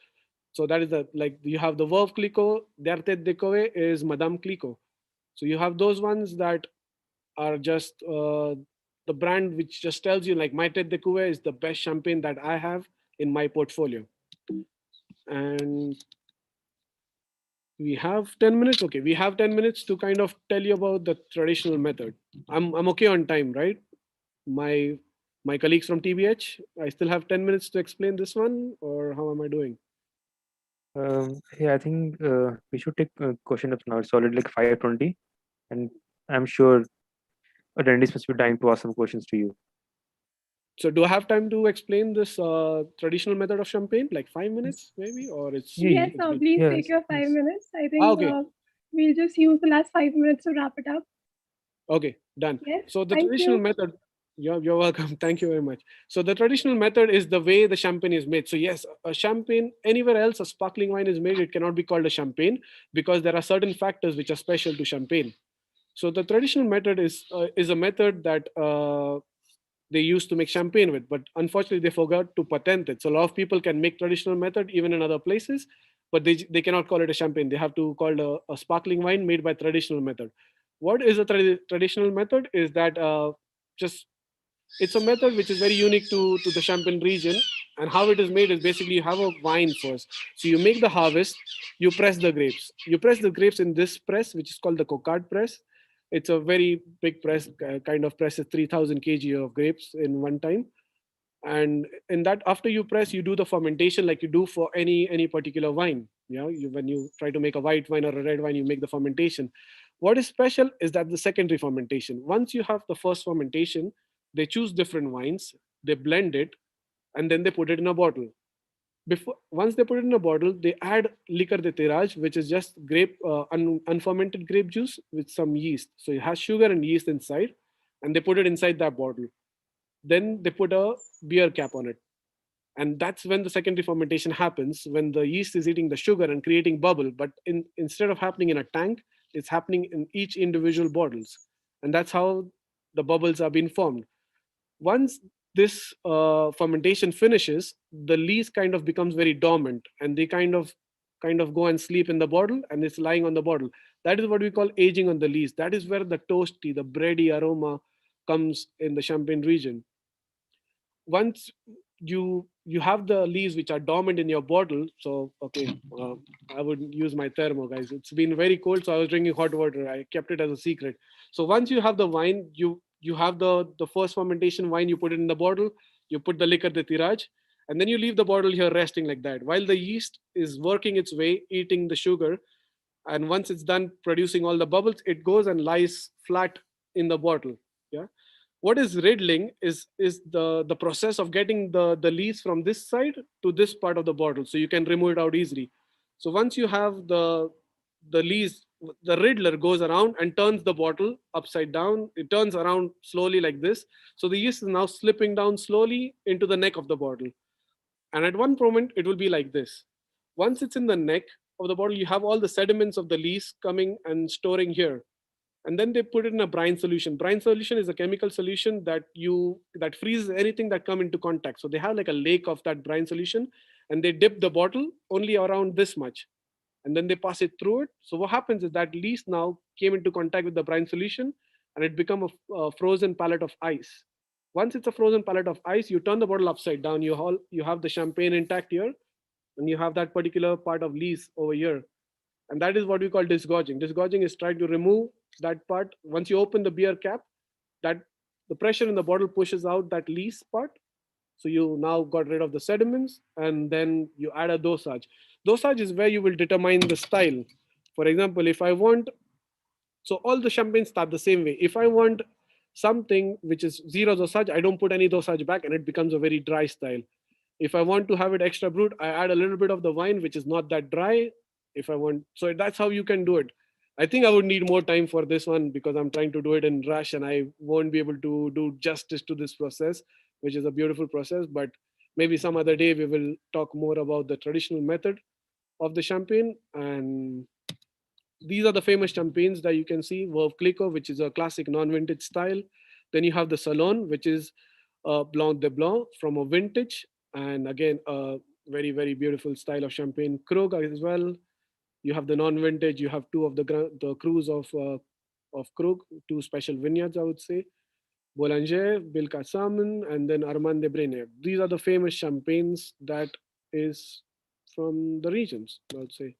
So that is like you have the Veuve Clicquot, their Tête de Cuvée is Madame Clicquot. So you have those ones that are just the brand which just tells you like my Tête de Cuvée is the best champagne that I have in my portfolio. And we have 10 minutes. Okay, we have 10 minutes to kind of tell you about the traditional method. I'm okay on time, right? My colleagues from TBH, I still have 10 minutes to explain this one, or how am I doing? Yeah, I think we should take a question up now. It's already like 5:20, and I'm sure attendees must be dying to ask some questions to you. So do I have time to explain this traditional method of champagne? Like 5 minutes maybe, or it's... Yes, it's been- please yes, take your 5 yes. minutes. I think Okay. we'll just use the last 5 minutes to wrap it up. Okay, done. Yes, So the thank traditional you. method, you're welcome. Thank you very much. So the traditional method is the way the champagne is made. So yes, a champagne, anywhere else a sparkling wine is made, it cannot be called a champagne because there are certain factors which are special to champagne. So the traditional method is a method that they used to make champagne with, but unfortunately they forgot to patent it. So a lot of people can make traditional method even in other places, but they cannot call it a champagne. They have to call it a sparkling wine made by traditional method. What is a traditional method is that just it's a method which is very unique to the Champagne region. And how it is made is basically you have a vine first. So you make the harvest, you press the grapes. You press the grapes in this press, which is called the coquard press. It's a very big press, kind of presses 3,000 kg of grapes in one time. And in that, after you press, you do the fermentation like you do for any particular wine. When you try to make a white wine or a red wine, you make the fermentation. What is special is that the secondary fermentation. Once you have the first fermentation, they choose different wines, they blend it, and then they put it in a bottle. Once they put it in a bottle, they add liquor de tirage, which is just unfermented grape juice with some yeast. So it has sugar and yeast inside, and they put it inside that bottle. Then they put a beer cap on it. And that's when the secondary fermentation happens, when the yeast is eating the sugar and creating bubble. But instead of happening in a tank, it's happening in each individual bottles. And that's how the bubbles are being formed. Once this fermentation finishes, the lees kind of becomes very dormant, and they kind of go and sleep in the bottle, and it's lying on the bottle. That is what we call aging on the lees. That is where the toasty, the bready aroma comes in the Champagne region. Once you have the leaves which are dormant in your bottle, so okay, I would use my thermo, guys. It's been very cold, so I was drinking hot water. I kept it as a secret. So once you have the wine, you have the first fermentation wine, you put it in the bottle, you put the liquor de tirage, and then you leave the bottle here resting like that while the yeast is working its way, eating the sugar. And once it's done producing all the bubbles, it goes and lies flat in the bottle. Yeah. What is riddling is the process of getting the lees from this side to this part of the bottle, so you can remove it out easily. So once you have the the lees, the riddler goes around and turns the bottle upside down. It turns around slowly like this. So the yeast is now slipping down slowly into the neck of the bottle. And at one moment, it will be like this. Once it's in the neck of the bottle, you have all the sediments of the lees coming and storing here. And then they put it in a brine solution. Brine solution is a chemical solution that freezes anything that come into contact. So they have like a lake of that brine solution, and they dip the bottle only around this much, and then they pass it through it. So what happens is that yeast now came into contact with the brine solution, and it become a frozen pallet of ice. Once it's a frozen pallet of ice, you turn the bottle upside down. You have the champagne intact here, and you have that particular part of lees over here. And that is what we call disgorging. Disgorging is trying to remove that part. Once you open the beer cap, that the pressure in the bottle pushes out that lees part. So you now got rid of the sediments, and then you add a dosage. Dosage is where you will determine the style. For example, if I want, so all the champagnes start the same way. If I want something which is zero dosage, I don't put any dosage back, and it becomes a very dry style. If I want to have it extra brut, I add a little bit of the wine, which is not that dry. If I want, so that's how you can do it. I think I would need more time for this one because I'm trying to do it in rush, and I won't be able to do justice to this process, which is a beautiful process. But maybe some other day we will talk more about the traditional method of the champagne. And these are the famous champagnes that you can see. Veuve Clicquot, which is a classic non-vintage style. Then you have the Salon, which is Blanc de Blanc from a vintage, and again a very, very beautiful style of champagne. Krug as well. You have the non-vintage. You have two of the crews of Krug, two special vineyards, I would say. Boulanger, Bilka Salmon, and then Armand de Brenner. These are the famous champagnes that is from the regions, I would say.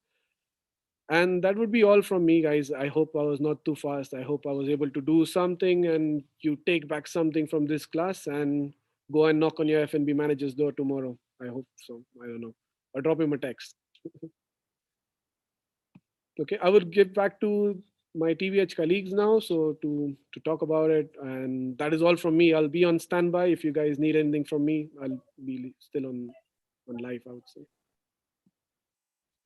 And that would be all from me, guys. I hope I was not too fast. I hope I was able to do something and you take back something from this class and go and knock on your F&B manager's door tomorrow. I hope so. I don't know. Or drop him a text. Okay, I would get back to my TBH colleagues now, so to talk about it. And that is all from me. I'll be on standby. If you guys need anything from me, I'll be still on live, I would say.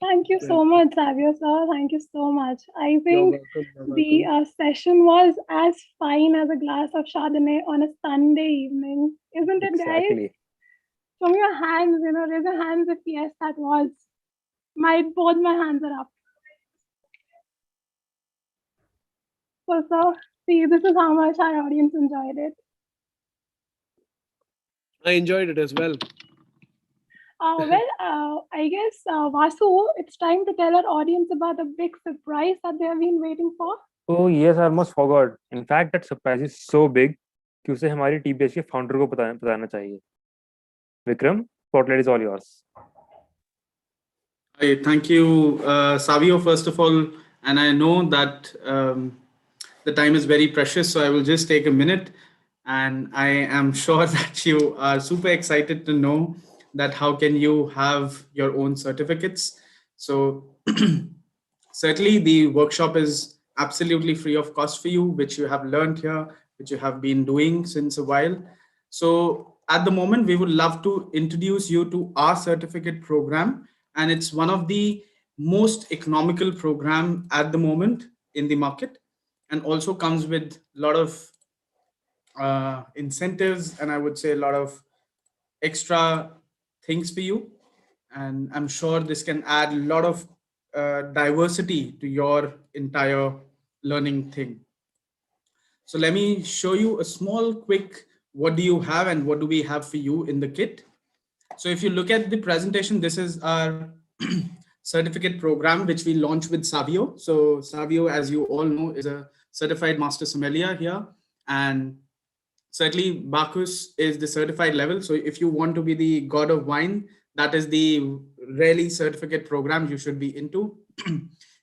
Thank you so much, Savio sir. Thank you so much. I think welcome. the session was as fine as a glass of Chardonnay on a Sunday evening, isn't it, guys? Exactly. From your hands, raise your hands if yes, that was. Both my hands are up. So, sir, see, this is how much our audience enjoyed it. I enjoyed it as well. I guess, Vasu, it's time to tell our audience about the big surprise that they have been waiting for. Oh yes, I almost forgot. In fact, that surprise is so big कि उसे हमारी TBH के founder को बताना चाहिए. Vikram, spotlight is all yours. Hi, thank you, Savio, first of all. And I know that the time is very precious, so I will just take a minute. And I am sure that you are super excited to know that how can you have your own certificates. So certainly the workshop is absolutely free of cost for you, which you have learned here, which you have been doing since a while. So at the moment, we would love to introduce you to our certificate program. And it's one of the most economical program at the moment in the market, and also comes with a lot of incentives, and I would say a lot of extra things for you. And I'm sure this can add a lot of diversity to your entire learning thing. So let me show you a small quick, what do you have and what do we have for you in the kit. So if you look at the presentation, this is our certificate program, which we launched with Savio. So Savio, as you all know, is a certified master sommelier here. And certainly Bacchus is the certified level. So if you want to be the god of wine, that is the really certificate program you should be into.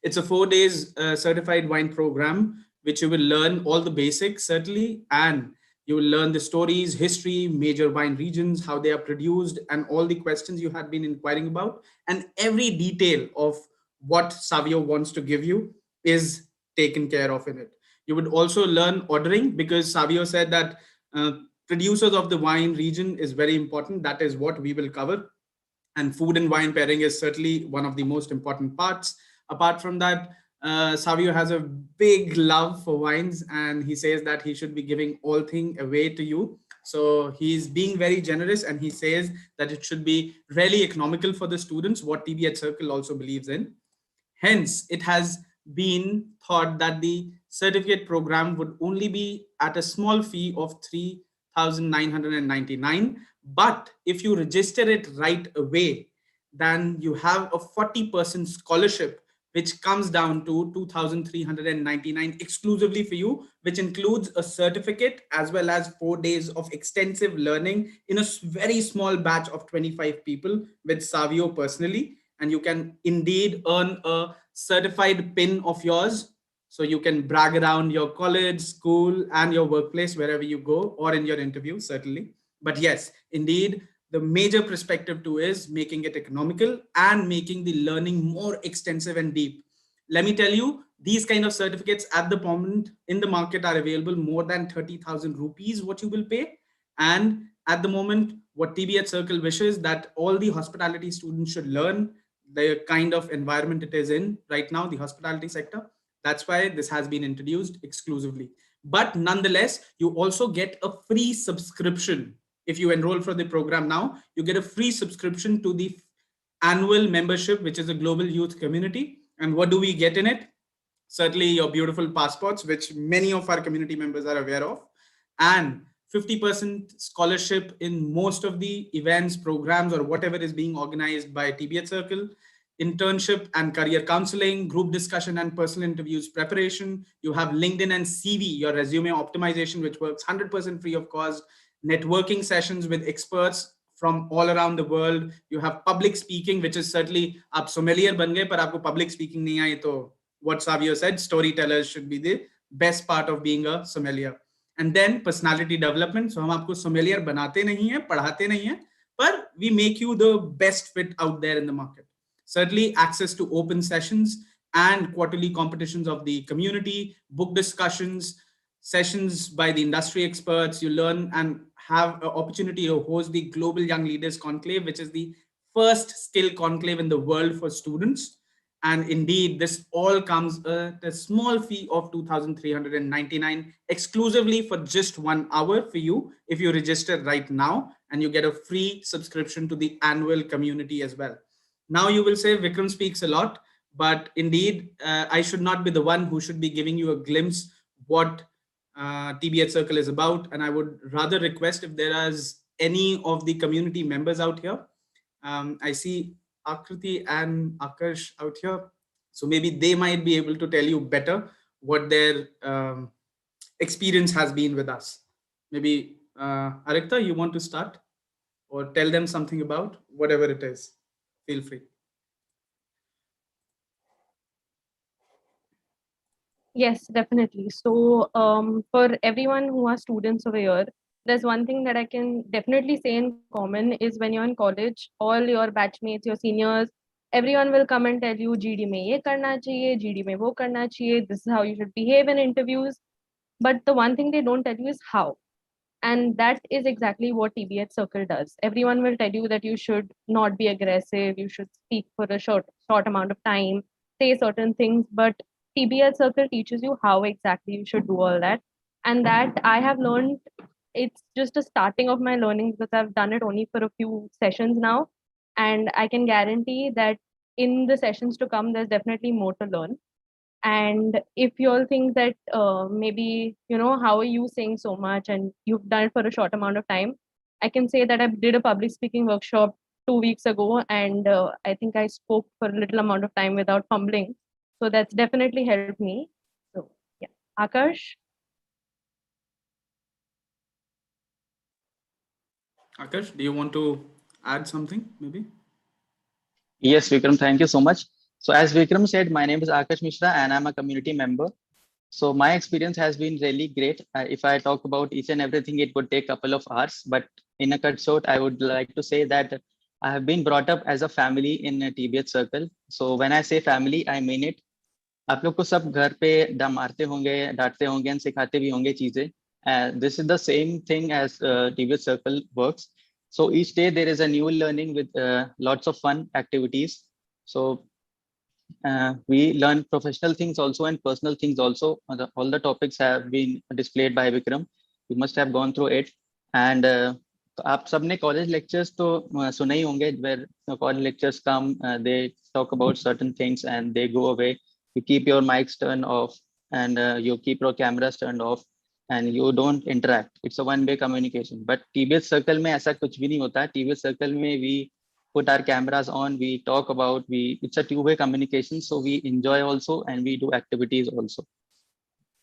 It's a 4 days certified wine program, which you will learn all the basics, certainly, and you will learn the stories, history, major wine regions, how they are produced, and all the questions you had been inquiring about. And every detail of what Savio wants to give you is taken care of in it. You would also learn ordering, because Savio said that producers of the wine region is very important. That is what we will cover. And food and wine pairing is certainly one of the most important parts. Apart from that, Savio has a big love for wines, and he says that he should be giving all thing away to you. So he's being very generous, and he says that it should be really economical for the students, what TBH Circle also believes in. Hence, it has been thought that the certificate program would only be at a small fee of 3,999. But if you register it right away, then you have a 40% scholarship, which comes down to 2,399 exclusively for you, which includes a certificate as well as 4 days of extensive learning in a very small batch of 25 people with Savio personally. And you can indeed earn a certified pin of yours. So you can brag around your college, school, and your workplace wherever you go, or in your interview, certainly. But yes, indeed, the major perspective too is making it economical and making the learning more extensive and deep. Let me tell you, these kind of certificates at the moment in the market are available more than 30,000 rupees, what you will pay. And at the moment, what TBH Circle wishes that all the hospitality students should learn the kind of environment it is in right now, the hospitality sector. That's why this has been introduced exclusively. But nonetheless, you also get a free subscription. If you enroll for the program now, you get a free subscription to the annual membership, which is a global youth community. And what do we get in it? Certainly your beautiful passports, which many of our community members are aware of, and 50% scholarship in most of the events, programs, or whatever is being organized by TBH Circle, internship and career counseling, group discussion and personal interviews preparation. You have LinkedIn and CV, your resume optimization, which works 100% free of cost, networking sessions with experts from all around the world. You have public speaking, which is certainly आप sommelier बन गए पर आपको public speaking नहीं आई तो what Savio said, storytellers should be the best part of being a sommelier. And then personality development. So हम आपको sommelier बनाते नहीं हैं, पढ़ाते नहीं हैं, पर we make you the best fit out there in the market. Certainly access to open sessions and quarterly competitions of the community, book discussions, sessions by the industry experts. You learn and have an opportunity to host the Global Young Leaders Conclave, which is the first skill conclave in the world for students. And indeed, this all comes at a small fee of 2,399 exclusively for just 1 hour for you if you register right now, and you get a free subscription to the annual community as well. Now you will say Vikram speaks a lot, but indeed, I should not be the one who should be giving you a glimpse what TBH Circle is about. And I would rather request if there is any of the community members out here. I see Akriti and Akash out here. So maybe they might be able to tell you better what their experience has been with us. Maybe Arikta, you want to start or tell them something about whatever it is. Feel free. Yes, definitely. So for everyone who are students over here, there's one thing that I can definitely say in common is when you're in college, all your batchmates, your seniors, everyone will come and tell you GD mein ye karna chahiye, GD mein wo karna chahiye, this is how you should behave in interviews. But the one thing they don't tell you is how. And that is exactly what TBH Circle does. Everyone will tell you that you should not be aggressive, you should speak for a short amount of time, say certain things, but TBH Circle teaches you how exactly you should do all that. And that I have learned, it's just a starting of my learning because I've done it only for a few sessions now. And I can guarantee that in the sessions to come, there's definitely more to learn. And if you all think that maybe, how are you saying so much and you've done it for a short amount of time, I can say that I did a public speaking workshop 2 weeks ago, and I think I spoke for a little amount of time without fumbling. So that's definitely helped me. So yeah, Akash. Akash, do you want to add something maybe? Yes, Vikram, thank you so much. So as Vikram said, my name is Akash Mishra and I'm a community member. So my experience has been really great. If I talk about each and everything, it would take a couple of hours, but in a cut short, I would like to say that I have been brought up as a family in a TBH Circle. So when I say family, I mean it. आप लोग को सब घर पे मारते होंगे, डांटते होंगे and सिखाते भी होंगे चीजें. This is the same thing as TBH Circle works. So each day there is a new learning with lots of fun activities. So We learn professional things also and personal things also. All the topics have been displayed by Vikram. You must have gone through it. And तो आप सबने college lectures तो सुने ही होंगे, where college lectures come, they talk about certain things and they go away. You keep your mics turned off and you keep your cameras turned off and you don't interact. It's a one-way communication. But TBH Circle में ऐसा कुछ भी नहीं होता. TBH Circle में we put our cameras on, we talk about, it's a two-way communication. So we enjoy also and we do activities also.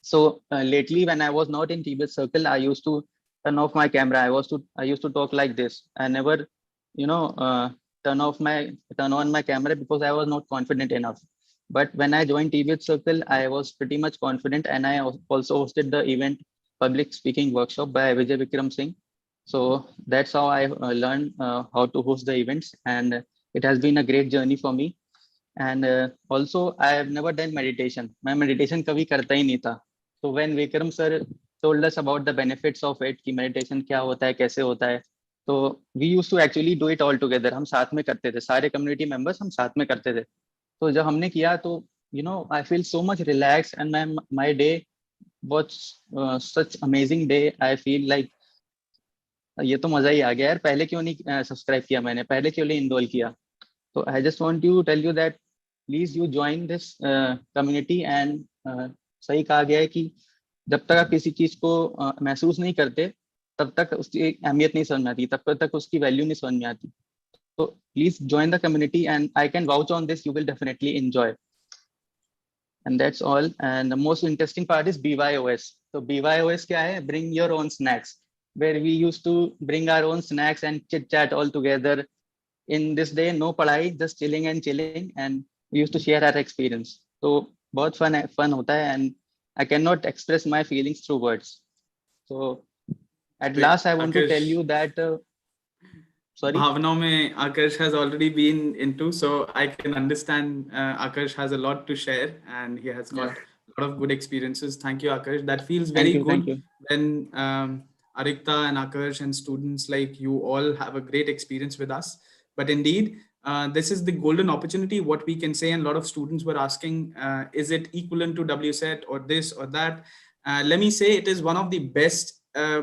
So lately when I was not in TBH Circle, I used to turn off my camera. I used to talk like this. I never, turn on my camera because I was not confident enough. But when I joined TBH Circle, I was pretty much confident, and I also hosted the event public speaking workshop by Vijay Vikram Singh. So that's how I learned how to host the events, and it has been a great journey for me. And also I have never done meditation. My meditation kabhi karta hi nahi tha. So when Vikram sir told us about the benefits of it, कि meditation क्या होता है, कैसे होता है, तो we used to actually do it all together. हम साथ में करते थे, सारे community members हम साथ में करते थे. तो जब हमने किया तो I feel so much relaxed and my day was such amazing day. I feel like ये तो मजा ही आ गया यार, पहले क्यों नहीं सब्सक्राइब किया मैंने, पहले क्यों नहीं इनरोल किया. तो I just want to tell you that please you join this community. And सही कहा गया है कि जब तक आप किसी चीज को महसूस नहीं करते तब तक उसकी अहमियत नहीं समझ में आती, तब तक उसकी वैल्यू नहीं समझ में आती. तो please join the community and I can vouch on this, you will definitely enjoy. And that's all. And the most interesting part is BYOS. So BYOS क्या है? Bring your own snacks, where we used to bring our own snacks and chit chat all together. In this day, no padhai, just chilling, and we used to share our experience. So बहुत fun होता है, and I cannot express my feelings through words. So at last, I want to tell you that. Sorry. Bhavna mein Akash has already been into, so I can understand Akash has a lot to share and he has got a lot of good experiences. Thank you, Akash. That feels very good when Arikta and Akash and students like you all have a great experience with us. But indeed, this is the golden opportunity, what we can say. And a lot of students were asking, is it equivalent to WSET or this or that? Let me say it is one of the best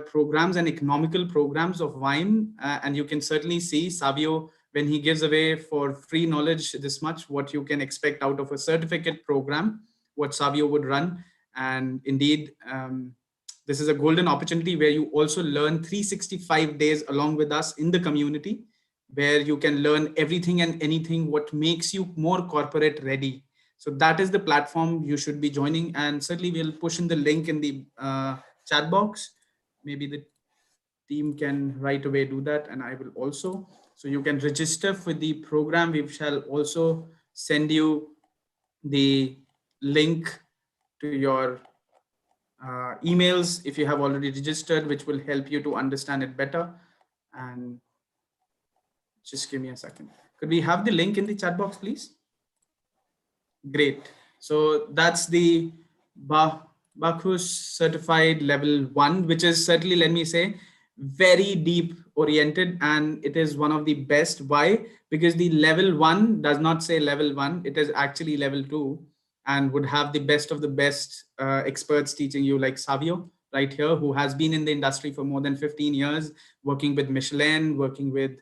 programs and economical programs of wine. And you can certainly see Savio, when he gives away for free knowledge this much, what you can expect out of a certificate program, what Savio would run. And indeed, this is a golden opportunity where you also learn 365 days along with us in the community, where you can learn everything and anything what makes you more corporate ready. So that is the platform you should be joining. And certainly we'll push in the link in the chat box. Maybe the team can right away do that, and I will also. So you can register for the program. We shall also send you the link to your emails if you have already registered, which will help you to understand it better. And just give me a second. Could we have the link in the chat box, please? Great. So that's the Bacchus certified level 1, which is certainly, let me say, very deep oriented, and it is one of the best. Why? Because the level 1 does not say level 1, it is actually level 2, and would have the best of the best experts teaching you, like Savio right here, who has been in the industry for more than 15 years, working with Michelin, working with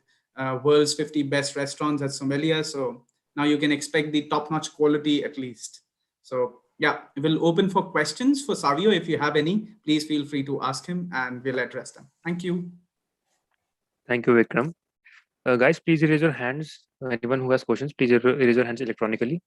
world's 50 best restaurants as sommelier. So now you can expect the top-notch quality at least. So yeah, we'll open for questions for Savio. If you have any, please feel free to ask him and we'll address them. Thank you. Thank you, Vikram. Guys, please raise your hands. Anyone who has questions, please raise your hands electronically.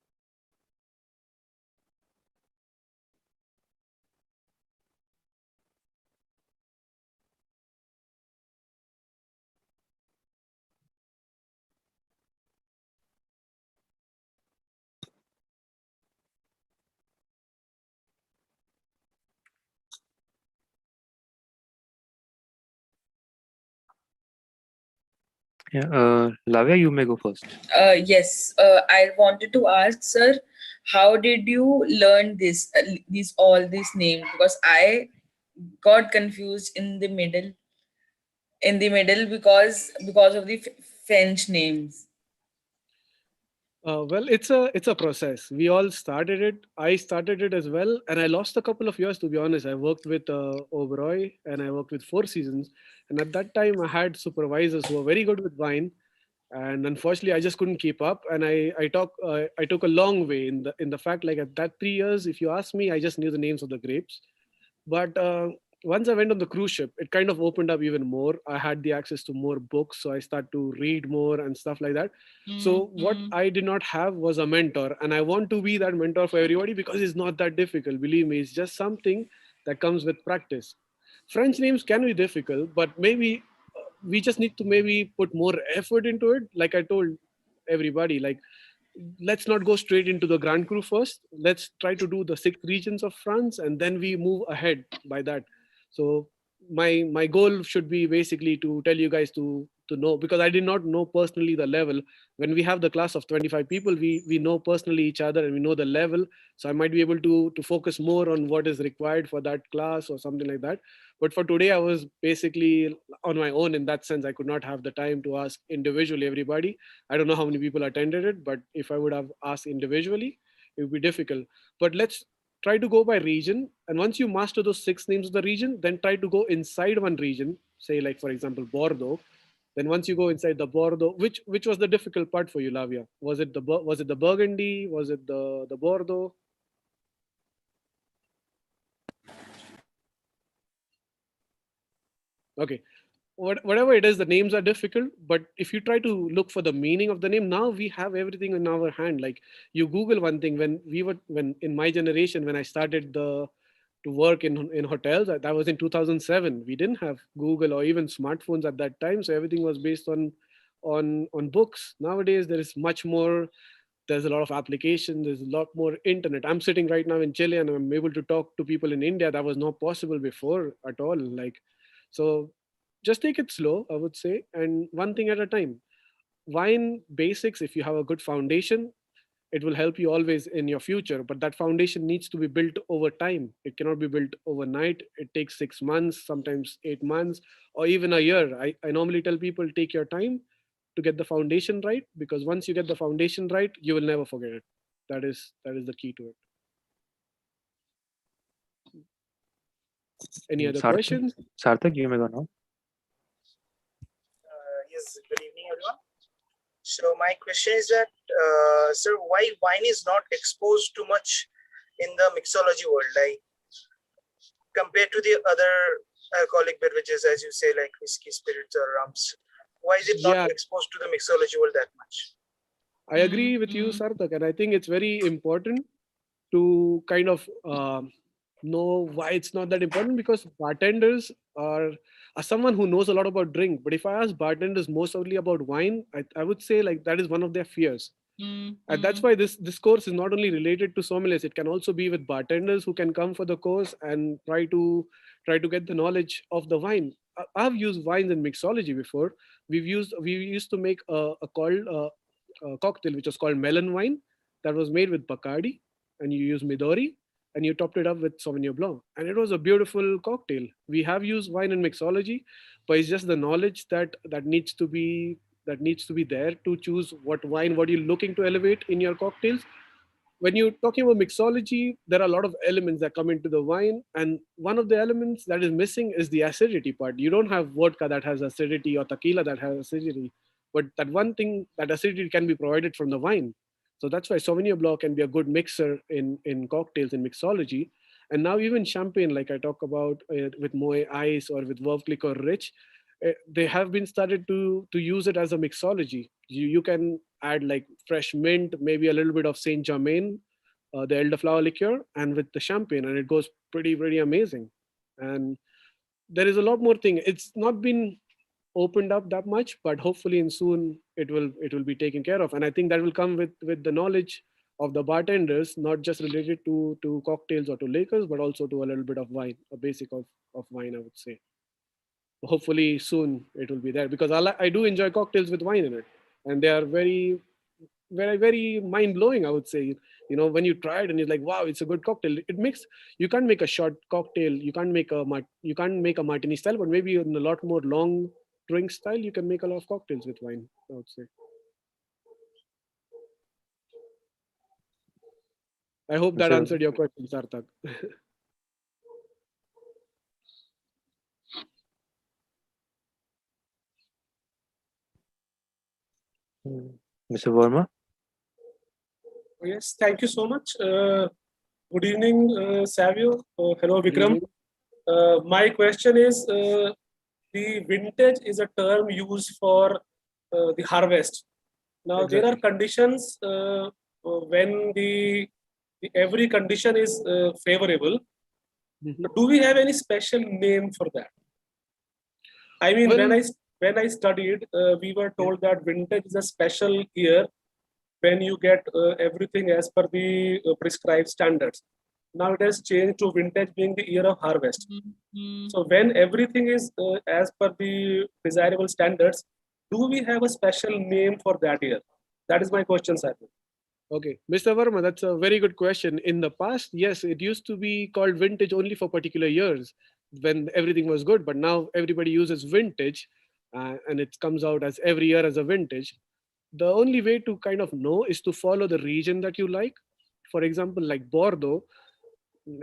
Yeah, Lavya, you may go first. Yes, I wanted to ask, sir, how did you learn this, all these names? Because I got confused in the middle. Because of the French names. Well, it's a process. We all started it. I started it as well, and I lost a couple of years, to be honest. I worked with Oberoi, and I worked with Four Seasons, and at that time I had supervisors who were very good with wine, and unfortunately I just couldn't keep up. And I took a long way in the fact, like, at that 3 years, if you ask me, I just knew the names of the grapes. But once I went on the cruise ship, it kind of opened up even more. I had the access to more books, so I started to read more and stuff like that. So what I did not have was a mentor, and I want to be that mentor for everybody because it's not that difficult. Believe me, it's just something that comes with practice. French names can be difficult, but maybe we just need to maybe put more effort into it. Like I told everybody, like, let's not go straight into the Grand Cru first. Let's try to do the 6 regions of France, and then we move ahead by that. So my goal should be basically to tell you guys to know, because I did not know personally the level. When we have the class of 25 people, we know personally each other and we know the level. So I might be able to focus more on what is required for that class or something like that. But for today, I was basically on my own in that sense. I could not have the time to ask individually everybody. I don't know how many people attended it, but if I would have asked individually, it would be difficult. But let's try to go by region. And once you master those 6 names of the region, then try to go inside one region, say, like, for example, Bordeaux. Then once you go inside the Bordeaux, which was the difficult part for you, Lavia? Was it the Burgundy? Was it the Bordeaux? Okay. Whatever it is, the names are difficult, but if you try to look for the meaning of the name, now we have everything in our hand. Like, you Google one thing. When in my generation, when I started to work in hotels, that was in 2007. We didn't have Google or even smartphones at that time, so everything was based on books. Nowadays there is much more. There's a lot of applications, there's a lot more internet. I'm sitting right now in Chile and I'm able to talk to people in India. That was not possible before at all. Like, so just take it slow, I would say, and one thing at a time. Wine basics, if you have a good foundation, it will help you always in your future, but that foundation needs to be built over time. It cannot be built overnight. It takes 6 months, sometimes 8 months, or even a year. I normally tell people, take your time to get the foundation right, because once you get the foundation right, you will never forget it. That is the key to it. Any other questions? Sarthak, you may go now. Yes, good evening, everyone. So my question is that, sir, why wine is not exposed too much in the mixology world, like compared to the other alcoholic beverages, as you say, like whiskey, spirits, or rums? Why is it not exposed to the mixology world that much? I agree with you, Sarthak, and I think it's very important to kind of know why it's not that important, because bartenders are someone who knows a lot about drink. But if I ask bartenders mostly about wine, I would say, like, that is one of their fears. And that's why this course is not only related to sommeliers. It can also be with bartenders who can come for the course and try to get the knowledge of the wine. I've used wines in mixology before. We used to make a cocktail which was called melon wine, that was made with Bacardi, and you use Midori, and you topped it up with Sauvignon Blanc, and it was a beautiful cocktail. We have used wine in mixology, but it's just the knowledge that needs to be there to choose what you're looking to elevate in your cocktails. When you're talking about mixology, there are a lot of elements that come into the wine, and one of the elements that is missing is the acidity part. You don't have vodka that has acidity or tequila that has acidity, but that one thing, that acidity, can be provided from the wine. So that's why Sauvignon Blanc can be a good mixer in cocktails, in mixology. And now even champagne, like I talk about with Moët Ice or with Veuve Clicquot Rich, they have been started to use it as a mixology. You can add like fresh mint, maybe a little bit of Saint Germain, the elderflower liqueur, and with the champagne, and it goes pretty amazing. And there is a lot more thing. It's not been opened up that much, but hopefully in soon it will be taken care of. And I think that will come with the knowledge of the bartenders, not just related to cocktails or to liquors, but also to a little bit of wine, a basic of wine, I would say. Hopefully soon it will be there, because I do enjoy cocktails with wine in it, and they are very mind blowing, I would say. When you try it and you're like, wow, it's a good cocktail. You can't make a short cocktail, you can't make a martini style, but maybe in a lot more long drink style, you can make a lot of cocktails with wine, I would say. I hope that So- answered your question, Sarthak. Mr. Verma? Yes, thank you so much. Good evening, Savio. Hello, Vikram. My question is, the vintage is a term used for the harvest. Now, there are conditions when every condition is favorable. Do we have any special name for that? I mean, Well- when I studied, we were told that vintage is a special year when you get everything as per the prescribed standards. Now it has changed to vintage being the year of harvest. So when everything is as per the desirable standards, do we have a special name for that year? That is my question, sir. Okay, Mr. Verma, that's a very good question. In the past, yes, it used to be called vintage only for particular years when everything was good, but now everybody uses vintage and it comes out as every year as a vintage. The only way to kind of know is to follow the region that you like. For example, like Bordeaux,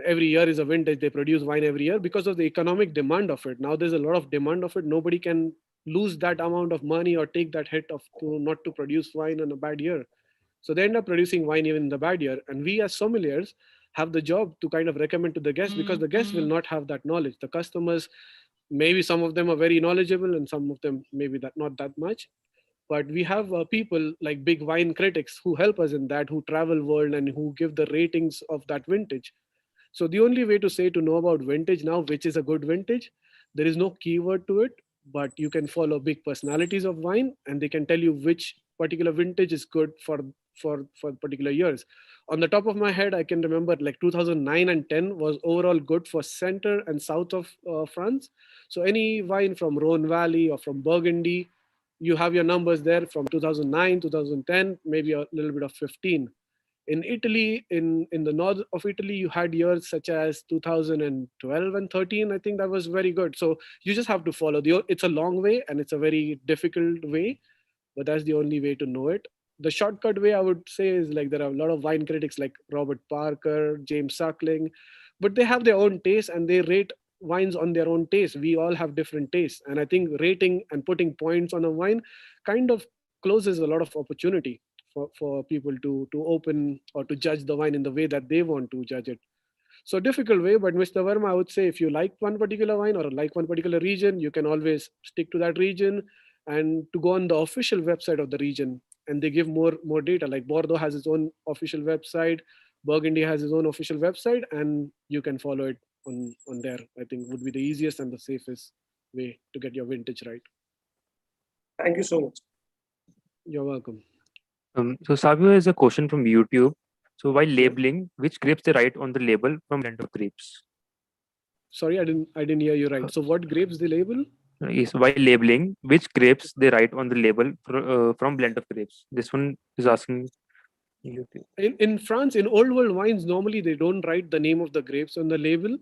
every year is a vintage. They produce wine every year because of the economic demand of it. Now there's a lot of demand of it. Nobody can lose that amount of money or take that hit of not to produce wine in a bad year. So they end up producing wine even in the bad year. And we as sommeliers have the job to kind of recommend to the guests because the guests will not have that knowledge. The customers, maybe some of them are very knowledgeable and some of them maybe that not that much. But we have people like big wine critics who help us in that, who travel world and who give the ratings of that vintage. So the only way to say to know about vintage now, which is a good vintage, there is no keyword to it, but you can follow big personalities of wine and they can tell you which particular vintage is good for particular years. On the top of my head, I can remember like 2009 and 10 was overall good for center and south of France. So any wine from Rhone Valley or from Burgundy, you have your numbers there from 2009, 2010, maybe a little bit of 15. In Italy, in the north of Italy, you had years such as 2012 and 13. I think that was very good. So you just have to follow. It's a long way and it's a very difficult way, but that's the only way to know it. The shortcut way I would say is like there are a lot of wine critics like Robert Parker, James Suckling, but they have their own taste and they rate wines on their own taste. We all have different tastes. And I think rating and putting points on a wine kind of closes a lot of opportunity for people to open or to judge the wine in the way that they want to judge it. So difficult way, but Mr. Verma, I would say if you like one particular wine or like one particular region, you can always stick to that region and to go on the official website of the region. And they give more data. Like Bordeaux has its own official website, Burgundy has its own official website, and you can follow it on there. I think would be the easiest and the safest way to get your vintage right. Thank you so much. You're welcome. So Savio has a question from YouTube. So while labeling, which grapes they write on the label from blend of grapes? Sorry, I didn't hear you right. So what grapes they label? Is while labeling, which grapes they write on the label from blend of grapes? This one is asking YouTube. In France, in old world wines, normally they don't write the name of the grapes on the label,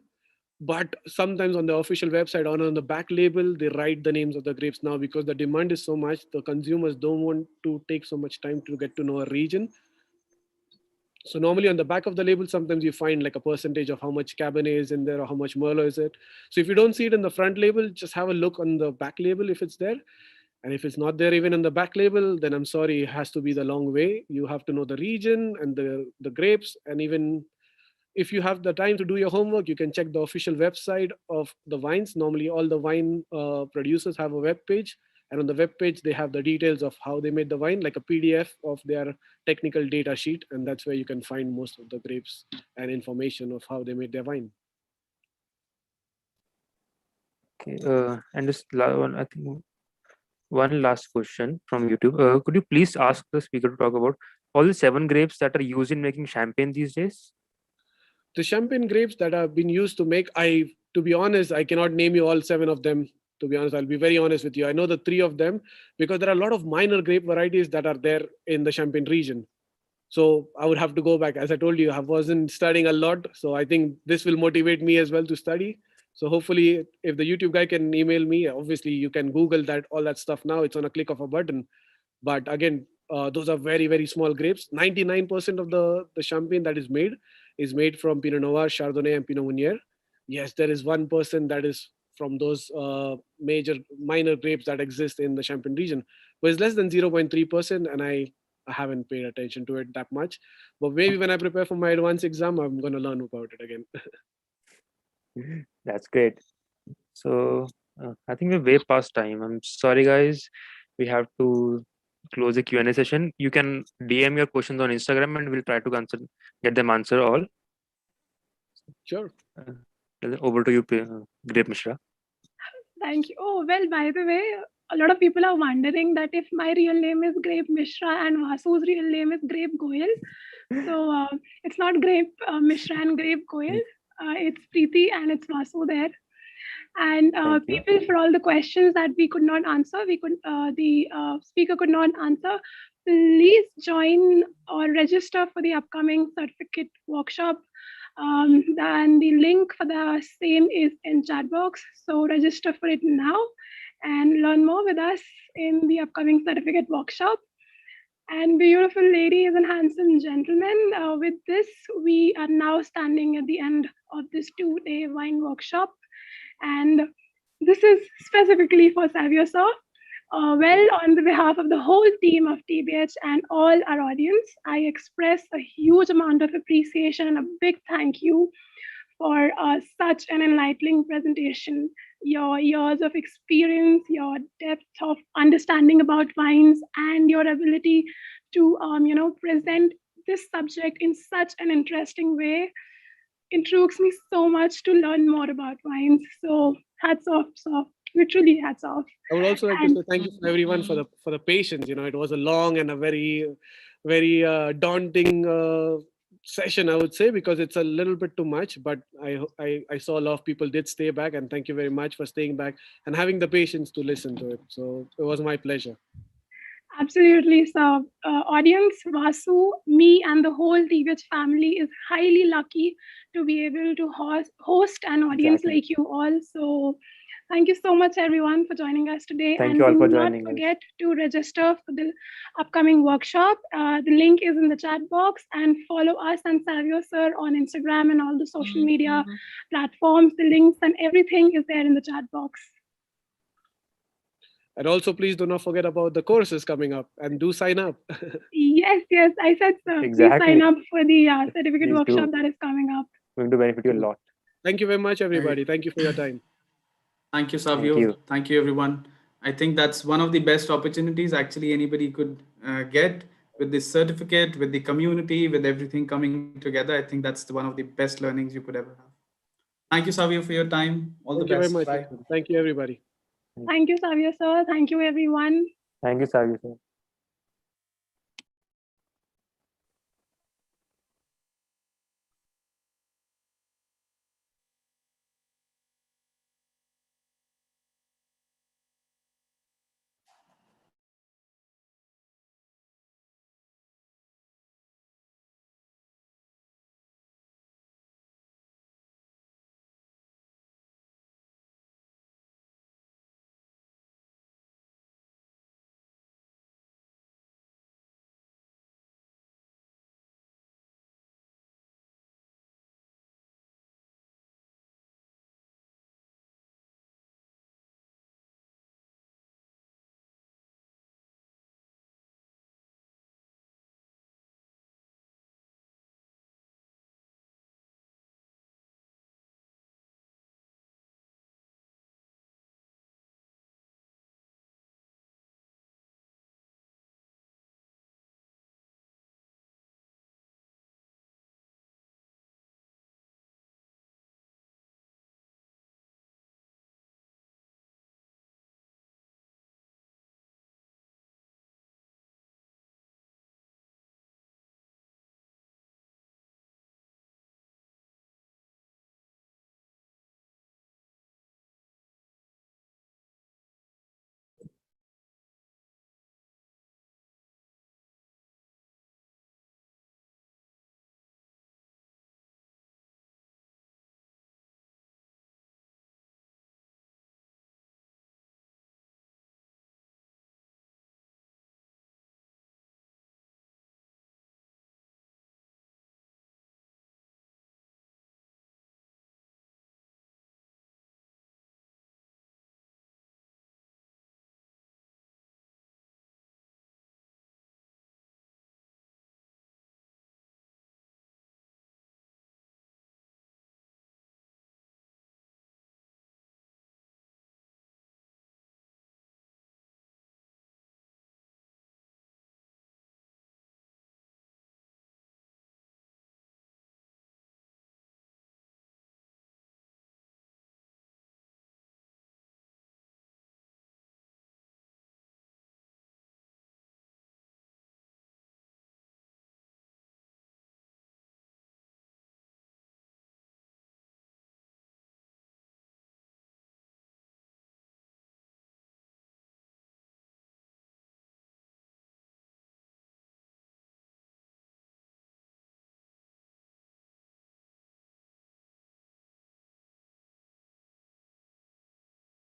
but sometimes on the official website or on the back label, they write the names of the grapes now because the demand is so much. The consumers don't want to take so much time to get to know a region. So normally on the back of the label, sometimes you find like a percentage of how much Cabernet is in there or how much Merlot is it. So if you don't see it in the front label, just have a look on the back label if it's there. And if it's not there even on the back label, then I'm sorry, it has to be the long way. You have to know the region and the grapes. And even if you have the time to do your homework, you can check the official website of the wines. Normally all the wine producers have a web page. And on the web page, they have the details of how they made the wine, like a PDF of their technical data sheet. And that's where you can find most of the grapes and information of how they made their wine. Okay, and this one, I think one last question from YouTube. Could you please ask the speaker to talk about all the 7 grapes that are used in making champagne these days? The champagne grapes that have been used to make, to be honest, I cannot name you all 7 of them. To be honest, I'll be very honest with you. I know the 3 of them because there are a lot of minor grape varieties that are there in the Champagne region. So I would have to go back. As I told you, I wasn't studying a lot. So I think this will motivate me as well to study. So hopefully if the YouTube guy can email me, obviously you can Google that, all that stuff now. It's on a click of a button. But again, those are very, very small grapes. 99% of the champagne that is made from Pinot Noir, Chardonnay, and Pinot Meunier. Yes, there is 1% that is from those minor grapes that exist in the Champagne region, but it's less than 0.3%, and I haven't paid attention to it that much. But maybe when I prepare for my advanced exam, I'm going to learn about it again. That's great. So I think we're way past time. I'm sorry, guys. We have to close the Q&A session. You can DM your questions on Instagram, and we'll try to get them answered all. Sure. Over to you, Grape Mishra. Thank you. Oh, well, by the way, a lot of people are wondering that if my real name is Grape Mishra and Vasu's real name is Grape Goyal. So it's not Grape Mishra and Grape Goyal. It's Preeti and it's Vasu there. And people, for all the questions that we could not answer, the speaker could not answer, please join or register for the upcoming certificate workshop. And the link for the same is in chat box. So register for it now and learn more with us in the upcoming certificate workshop. And beautiful ladies and handsome gentlemen, with this, we are now standing at the end of this 2-day wine workshop. And this is specifically for Savio sir. Well, on the behalf of the whole team of TBH and all our audience, I express a huge amount of appreciation and a big thank you for such an enlightening presentation. Your years of experience, your depth of understanding about wines, and your ability to present this subject in such an interesting way intrigues me so much to learn more about wines. So hats off, so literally hats off. I would also like to say thank you to everyone for the patience. It was a long and a very, very daunting session, I would say, because it's a little bit too much. But I saw a lot of people did stay back, and thank you very much for staying back and having the patience to listen to it. So it was my pleasure. Absolutely. So audience, Vasu, me and the whole TBH family is highly lucky to be able to host an audience like you all. So thank you so much, everyone, for joining us today. Thank you all for joining us. Do not forget to register for the upcoming workshop. The link is in the chat box, and follow us and Savio sir on Instagram and all the social media platforms. The links and everything is there in the chat box. And also, please do not forget about the courses coming up, and do sign up. Yes, I said so. Exactly. Please sign up for the certificate Please workshop do. that is coming up. Going to benefit you a lot. Thank you very much, everybody. Thank you for your time. Thank you, Savio. Thank you, everyone. I think that's one of the best opportunities actually anybody could get with this certificate, with the community, with everything coming together. I think that's one of the best learnings you could ever have. Thank you, Savio, for your time. All the best. Thank you very much. Bye. Thank you, everybody. Thank you, Savio sir. Thank you, everyone. Thank you, Savio sir.